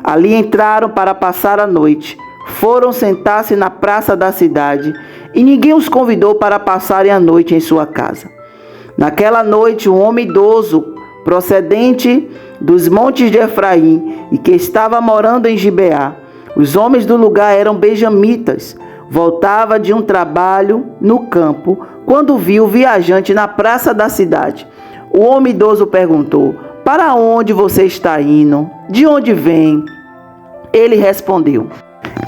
Ali entraram para passar a noite. Foram sentar-se na praça da cidade e ninguém os convidou para passarem a noite em sua casa. Naquela noite, um homem idoso, procedente dos montes de Efraim e que estava morando em Gibeá, os homens do lugar eram benjamitas, voltava de um trabalho no campo quando viu o viajante na praça da cidade. O homem idoso perguntou: para onde você está indo? De onde vem? Ele respondeu: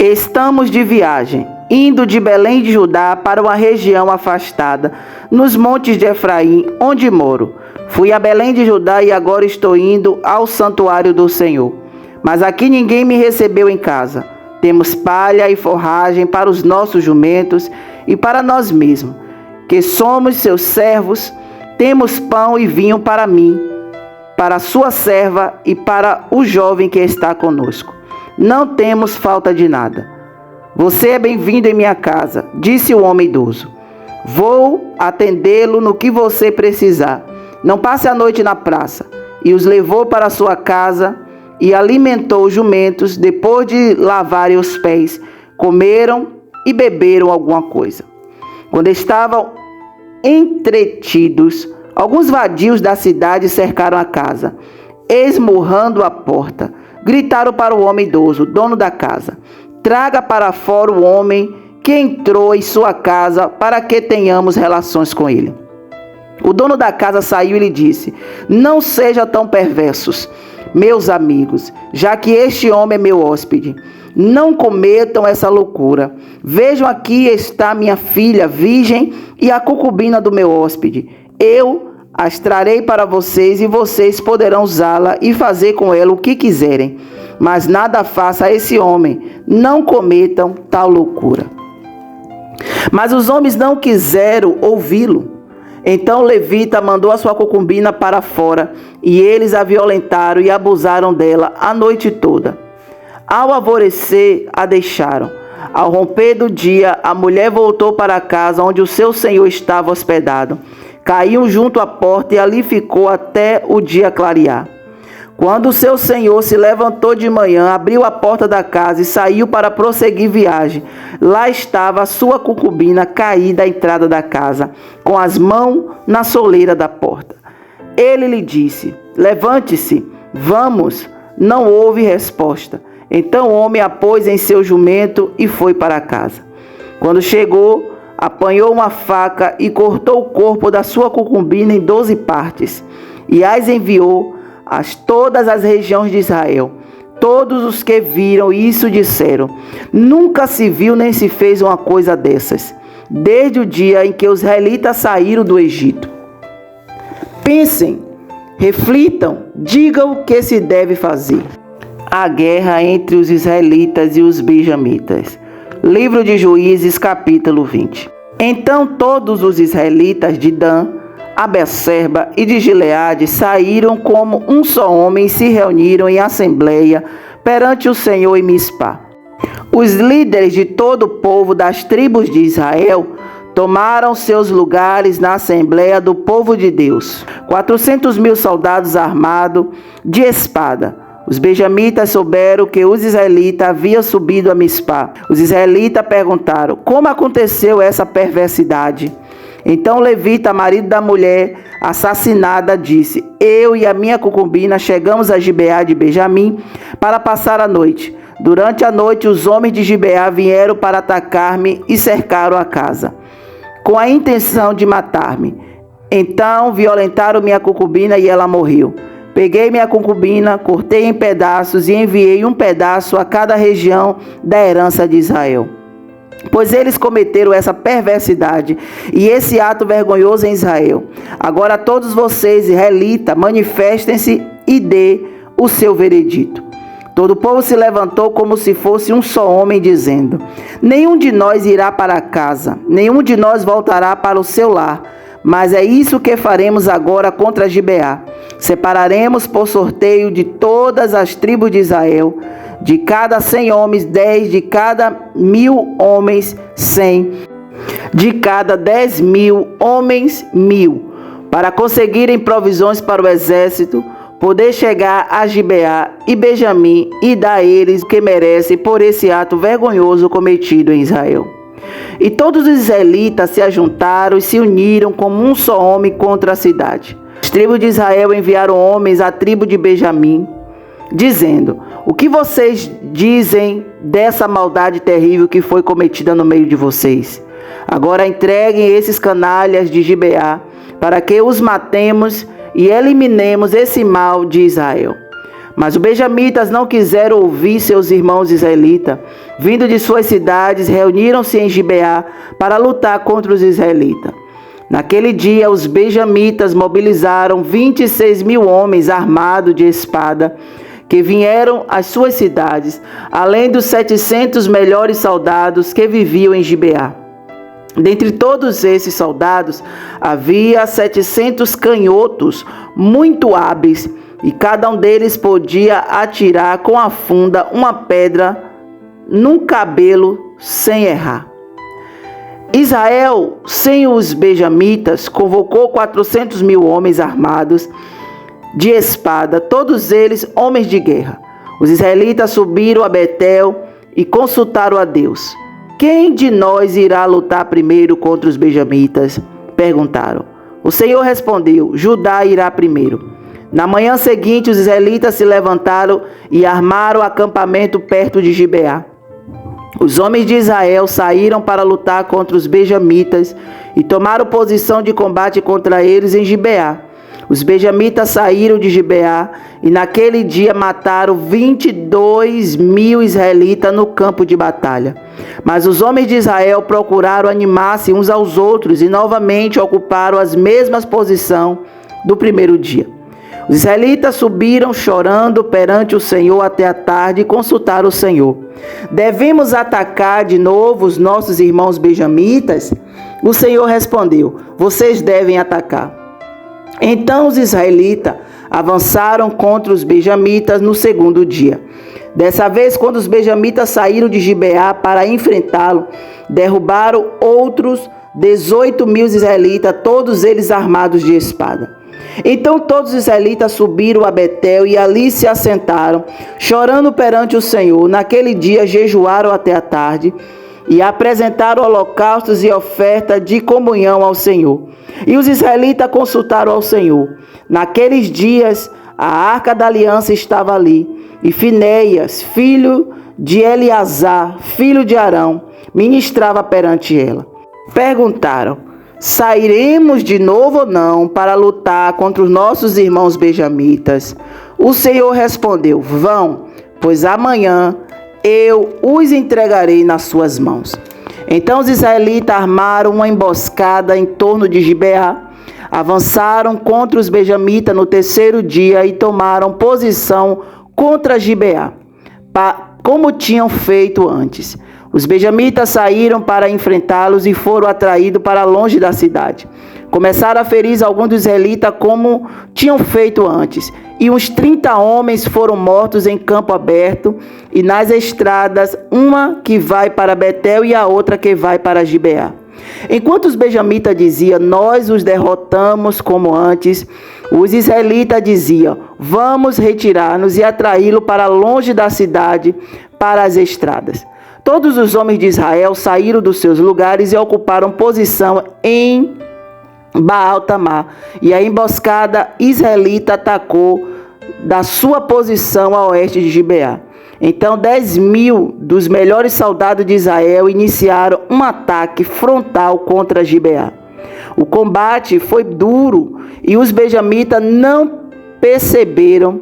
estamos de viagem, indo de Belém de Judá para uma região afastada, nos montes de Efraim, onde moro. Fui a Belém de Judá e agora estou indo ao santuário do Senhor. Mas aqui ninguém me recebeu em casa. Temos palha e forragem para os nossos jumentos e para nós mesmos, que somos seus servos. Temos pão e vinho para mim, para a sua serva e para o jovem que está conosco. Não temos falta de nada. Você é bem-vindo em minha casa, disse o homem idoso. Vou atendê-lo no que você precisar. Não passe a noite na praça. E os levou para sua casa e alimentou os jumentos. Depois de lavarem os pés, comeram e beberam alguma coisa. Quando estavam entretidos, alguns vadios da cidade cercaram a casa, esmurrando a porta. Gritaram para o homem idoso, dono da casa: traga para fora o homem que entrou em sua casa para que tenhamos relações com ele. O dono da casa saiu e lhe disse: não sejam tão perversos, meus amigos, já que este homem é meu hóspede. Não cometam essa loucura. Vejam, aqui está minha filha virgem e a concubina do meu hóspede. Eu as trarei para vocês e vocês poderão usá-la e fazer com ela o que quiserem. Mas nada faça a esse homem. Não cometam tal loucura. Mas os homens não quiseram ouvi-lo. Então o levita mandou a sua concubina para fora e eles a violentaram e abusaram dela a noite toda. Ao alvorecer, a deixaram. Ao romper do dia, a mulher voltou para a casa onde o seu senhor estava hospedado. Caiu junto à porta e ali ficou até o dia clarear. Quando o seu senhor se levantou de manhã, abriu a porta da casa e saiu para prosseguir viagem. Lá estava a sua concubina caída à entrada da casa, com as mãos na soleira da porta. Ele lhe disse: levante-se, vamos. Não houve resposta. Então o homem a pôs em seu jumento e foi para casa. Quando chegou, apanhou uma faca e cortou o corpo da sua concubina em 12 partes e as enviou a todas as regiões de Israel. Todos os que viram isso disseram: nunca se viu nem se fez uma coisa dessas, desde o dia em que os israelitas saíram do Egito. Pensem, reflitam, digam o que se deve fazer. A guerra entre os israelitas e os benjamitas. Livro de Juízes, capítulo 20. Então todos os israelitas de Dan, a Beersheba e de Gileade saíram como um só homem e se reuniram em assembleia perante o Senhor em Mispá. Os líderes de todo o povo das tribos de Israel tomaram seus lugares na assembleia do povo de Deus. 400.000 soldados armados de espada. Os benjamitas souberam que os israelitas haviam subido a Mispá. Os israelitas perguntaram: como aconteceu essa perversidade? Então o levita, marido da mulher assassinada, disse: eu e a minha concubina chegamos a Gibeá de Benjamim para passar a noite. Durante a noite os homens de Gibeá vieram para atacar-me e cercaram a casa, com a intenção de matar-me. Então violentaram minha concubina e ela morreu. Peguei minha concubina, cortei em pedaços e enviei um pedaço a cada região da herança de Israel. Pois eles cometeram essa perversidade e esse ato vergonhoso em Israel. Agora todos vocês, israelitas, manifestem-se e dê o seu veredito. Todo o povo se levantou como se fosse um só homem, dizendo: nenhum de nós irá para casa, nenhum de nós voltará para o seu lar. Mas é isso que faremos agora contra Gibeá. Separaremos por sorteio de todas as tribos de Israel, de cada 100 homens, 10, de cada 1.000 homens, 100, de cada 10.000 homens, 1.000, para conseguirem provisões para o exército, poder chegar a Gibeá e Benjamim e dar a eles o que merecem por esse ato vergonhoso cometido em Israel. E todos os israelitas se ajuntaram e se uniram como um só homem contra a cidade. As tribos de Israel enviaram homens à tribo de Benjamim, dizendo: o que vocês dizem dessa maldade terrível que foi cometida no meio de vocês? Agora entreguem esses canalhas de Gibeá, para que os matemos e eliminemos esse mal de Israel. Mas os benjamitas não quiseram ouvir seus irmãos israelitas. Vindo de suas cidades, reuniram-se em Gibeá para lutar contra os israelitas. Naquele dia, os benjamitas mobilizaram 26.000 homens armados de espada, que vieram às suas cidades, além dos 700 melhores soldados que viviam em Gibeá. Dentre todos esses soldados, havia 700 canhotos muito hábeis, e cada um deles podia atirar com a funda uma pedra num cabelo sem errar. Israel, sem os benjamitas, convocou 400.000 homens armados de espada, todos eles homens de guerra. Os israelitas subiram a Betel e consultaram a Deus. Quem de nós irá lutar primeiro contra os benjamitas? Perguntaram. O Senhor respondeu: Judá irá primeiro. Na manhã seguinte, os israelitas se levantaram e armaram o acampamento perto de Gibeá. Os homens de Israel saíram para lutar contra os benjamitas e tomaram posição de combate contra eles em Gibeá. Os benjamitas saíram de Gibeá e naquele dia mataram 22.000 israelitas no campo de batalha. Mas os homens de Israel procuraram animar-se uns aos outros e novamente ocuparam as mesmas posições do primeiro dia. Os israelitas subiram chorando perante o Senhor até a tarde e consultaram o Senhor. Devemos atacar de novo os nossos irmãos benjamitas? O Senhor respondeu: vocês devem atacar. Então os israelitas avançaram contra os benjamitas no segundo dia. Dessa vez, quando os benjamitas saíram de Gibeá para enfrentá-lo, derrubaram outros 18.000 israelitas, todos eles armados de espada. Então todos os israelitas subiram a Betel e ali se assentaram, chorando perante o Senhor. Naquele dia jejuaram até a tarde e apresentaram holocaustos e oferta de comunhão ao Senhor. E os israelitas consultaram ao Senhor. Naqueles dias a arca da aliança estava ali, e Finéias, filho de Eleazar, filho de Arão, ministrava perante ela. Perguntaram: sairemos de novo ou não para lutar contra os nossos irmãos benjamitas? O Senhor respondeu: vão, pois amanhã eu os entregarei nas suas mãos. Então os israelitas armaram uma emboscada em torno de Gibeá, avançaram contra os benjamitas no terceiro dia e tomaram posição contra Gibeá, como tinham feito antes. Os benjamitas saíram para enfrentá-los e foram atraídos para longe da cidade. Começaram a ferir alguns dos israelitas como tinham feito antes. E uns 30 homens foram mortos em campo aberto e nas estradas, uma que vai para Betel e a outra que vai para Gibeá. Enquanto os benjamitas diziam: nós os derrotamos como antes, os israelitas diziam: vamos retirar-nos e atraí-lo para longe da cidade, para as estradas. Todos os homens de Israel saíram dos seus lugares e ocuparam posição em Baal-Tamar, e a emboscada israelita atacou da sua posição a oeste de Gibeá. Então 10.000 dos melhores soldados de Israel iniciaram um ataque frontal contra Gibeá. O combate foi duro e os benjamitas não perceberam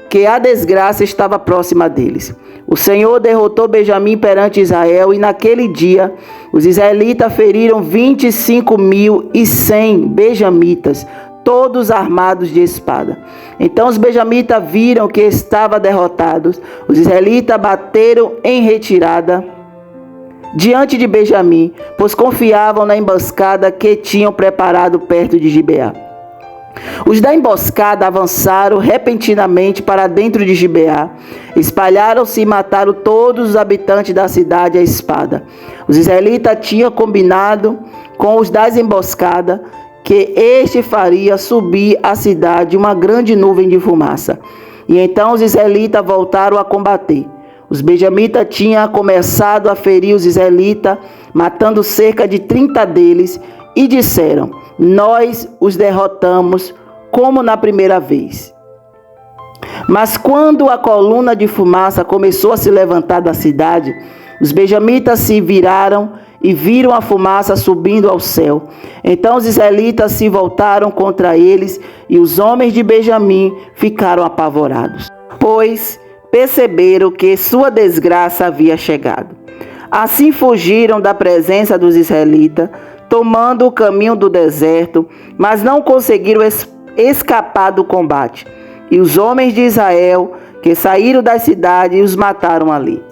que a desgraça estava próxima deles. O Senhor derrotou Benjamim perante Israel e naquele dia os israelitas feriram 25.100 benjamitas, todos armados de espada. Então os benjamitas viram que estavam derrotados. Os israelitas bateram em retirada diante de Benjamim, pois confiavam na emboscada que tinham preparado perto de Gibeá. Os da emboscada avançaram repentinamente para dentro de Gibeá, espalharam-se e mataram todos os habitantes da cidade à espada. Os israelitas tinham combinado com os das emboscadas que este faria subir à cidade uma grande nuvem de fumaça. E então os israelitas voltaram a combater. Os benjamitas tinham começado a ferir os israelitas, matando cerca de 30 deles, e disseram: nós os derrotamos como na primeira vez. Mas quando a coluna de fumaça começou a se levantar da cidade, os benjamitas se viraram e viram a fumaça subindo ao céu. Então os israelitas se voltaram contra eles e os homens de Benjamim ficaram apavorados, pois perceberam que sua desgraça havia chegado. Assim fugiram da presença dos israelitas, tomando o caminho do deserto, mas não conseguiram escapar do combate. E os homens de Israel, que saíram da cidade, os mataram ali.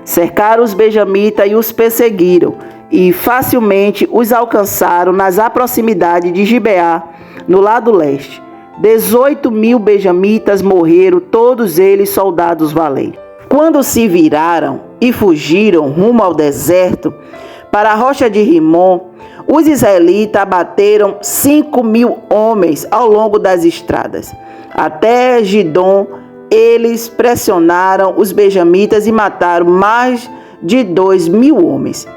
Cercaram os benjamitas e os perseguiram, e facilmente os alcançaram nas proximidades de Gibeá, no lado leste. 18.000 benjamitas morreram, todos eles soldados valentes. Quando se viraram e fugiram rumo ao deserto, para a rocha de Rimom, os israelitas abateram 5.000 homens ao longo das estradas. Até Gidom, eles pressionaram os benjamitas e mataram mais de 2.000 homens.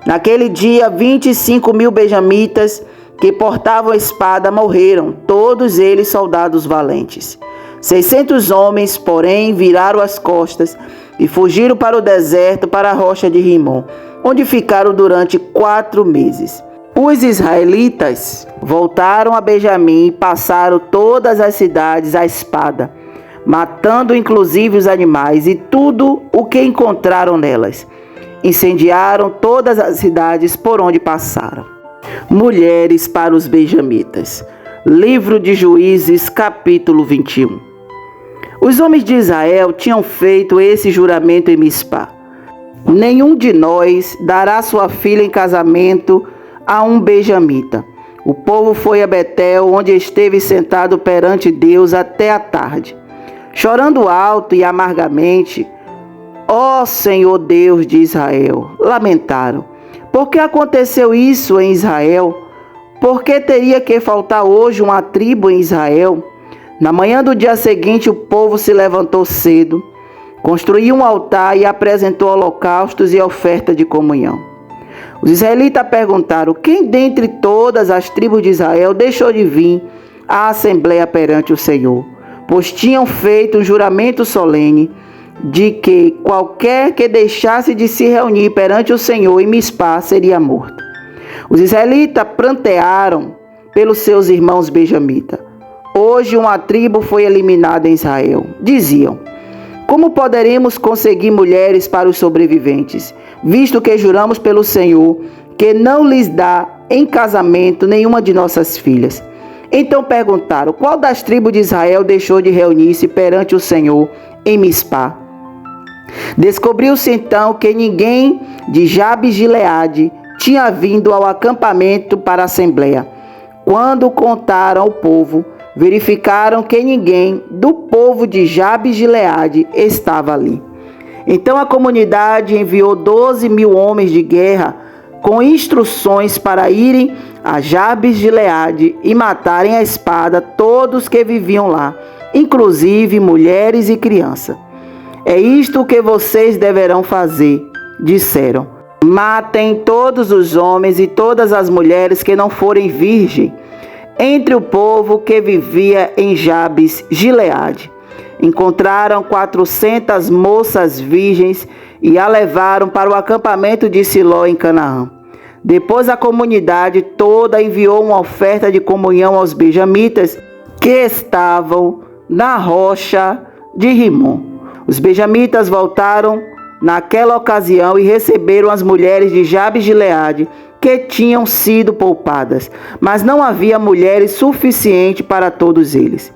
Naquele dia, 25.000 benjamitas que portavam espada morreram, todos eles soldados valentes. 600 homens, porém, viraram as costas e fugiram para o deserto, para a rocha de Rimom, onde ficaram durante 4 meses. Os israelitas voltaram a Benjamim e passaram todas as cidades à espada, matando inclusive os animais e tudo o que encontraram nelas. Incendiaram todas as cidades por onde passaram. Mulheres para os benjamitas. Livro de Juízes, capítulo 21. Os homens de Israel tinham feito esse juramento em Mispá: nenhum de nós dará sua filha em casamento a um benjamita. O povo foi a Betel, onde esteve sentado perante Deus até a tarde, chorando alto e amargamente. Ó Senhor Deus de Israel, lamentaram. Por que aconteceu isso em Israel? Por que teria que faltar hoje uma tribo em Israel? Na manhã do dia seguinte, o povo se levantou cedo, construiu um altar e apresentou holocaustos e oferta de comunhão. Os israelitas perguntaram: quem dentre todas as tribos de Israel deixou de vir à assembleia perante o Senhor? Pois tinham feito um juramento solene de que qualquer que deixasse de se reunir perante o Senhor em Mispá seria morto. Os israelitas prantearam pelos seus irmãos benjamitas. Hoje uma tribo foi eliminada em Israel. Diziam: como poderemos conseguir mulheres para os sobreviventes, visto que juramos pelo Senhor que não lhes dá em casamento nenhuma de nossas filhas? Então perguntaram: qual das tribos de Israel deixou de reunir-se perante o Senhor em Mispá? Descobriu-se então que ninguém de Jabes de Gileade tinha vindo ao acampamento para a assembleia. Quando contaram ao povo, verificaram que ninguém do povo de Jabes de Gileade estava ali. Então a comunidade enviou 12.000 homens de guerra com instruções para irem a Jabes de Gileade e matarem à espada todos que viviam lá, inclusive mulheres e crianças. É isto que vocês deverão fazer, disseram. Matem todos os homens e todas as mulheres que não forem virgem entre o povo que vivia em Jabes Gileade. Encontraram 400 moças virgens e a levaram para o acampamento de Siló em Canaã. Depois a comunidade toda enviou uma oferta de comunhão aos benjamitas que estavam na rocha de Rimom. Os benjamitas voltaram naquela ocasião e receberam as mulheres de Jabes Gileade, que tinham sido poupadas, mas não havia mulheres suficiente para todos eles.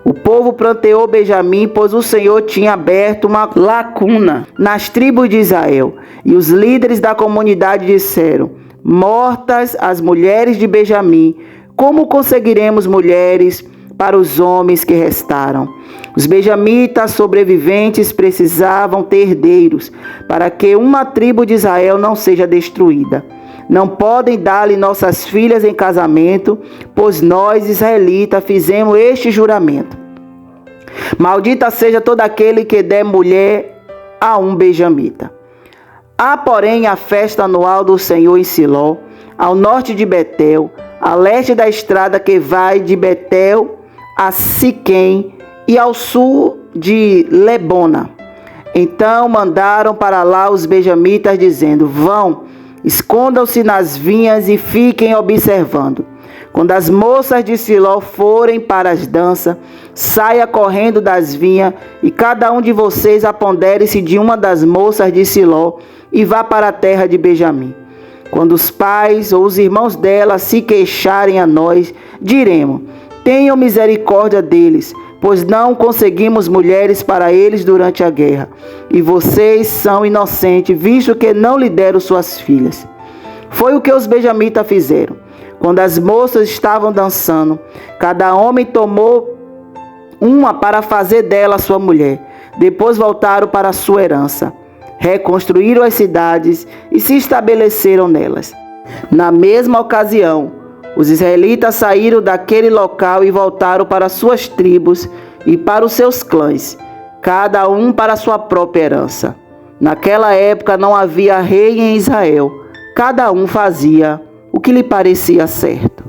O povo pranteou Benjamim, pois o Senhor tinha aberto uma lacuna nas tribos de Israel. E os líderes da comunidade disseram: mortas as mulheres de Benjamim, como conseguiremos mulheres para os homens que restaram? Os benjamitas sobreviventes precisavam ter herdeiros, para que uma tribo de Israel não seja destruída. Não podem dar-lhe nossas filhas em casamento, pois nós, israelitas, fizemos este juramento. Maldita seja todo aquele que der mulher a um benjamita. Há, porém, a festa anual do Senhor em Siló, ao norte de Betel, a leste da estrada que vai de Betel a Siquém e ao sul de Lebona. Então mandaram para lá os benjamitas, dizendo: vão, escondam-se nas vinhas e fiquem observando. Quando as moças de Siló forem para as danças, saia correndo das vinhas, e cada um de vocês apodere-se de uma das moças de Siló e vá para a terra de Benjamim. Quando os pais ou os irmãos dela se queixarem a nós, diremos: tenham misericórdia deles, pois não conseguimos mulheres para eles durante a guerra. E vocês são inocentes, visto que não lhe deram suas filhas. Foi o que os benjamitas fizeram. Quando as moças estavam dançando, cada homem tomou uma para fazer dela sua mulher. Depois voltaram para a sua herança. Reconstruíram as cidades e se estabeleceram nelas. Na mesma ocasião, os israelitas saíram daquele local e voltaram para suas tribos e para os seus clãs, cada um para sua própria herança. Naquela época não havia rei em Israel, cada um fazia o que lhe parecia certo.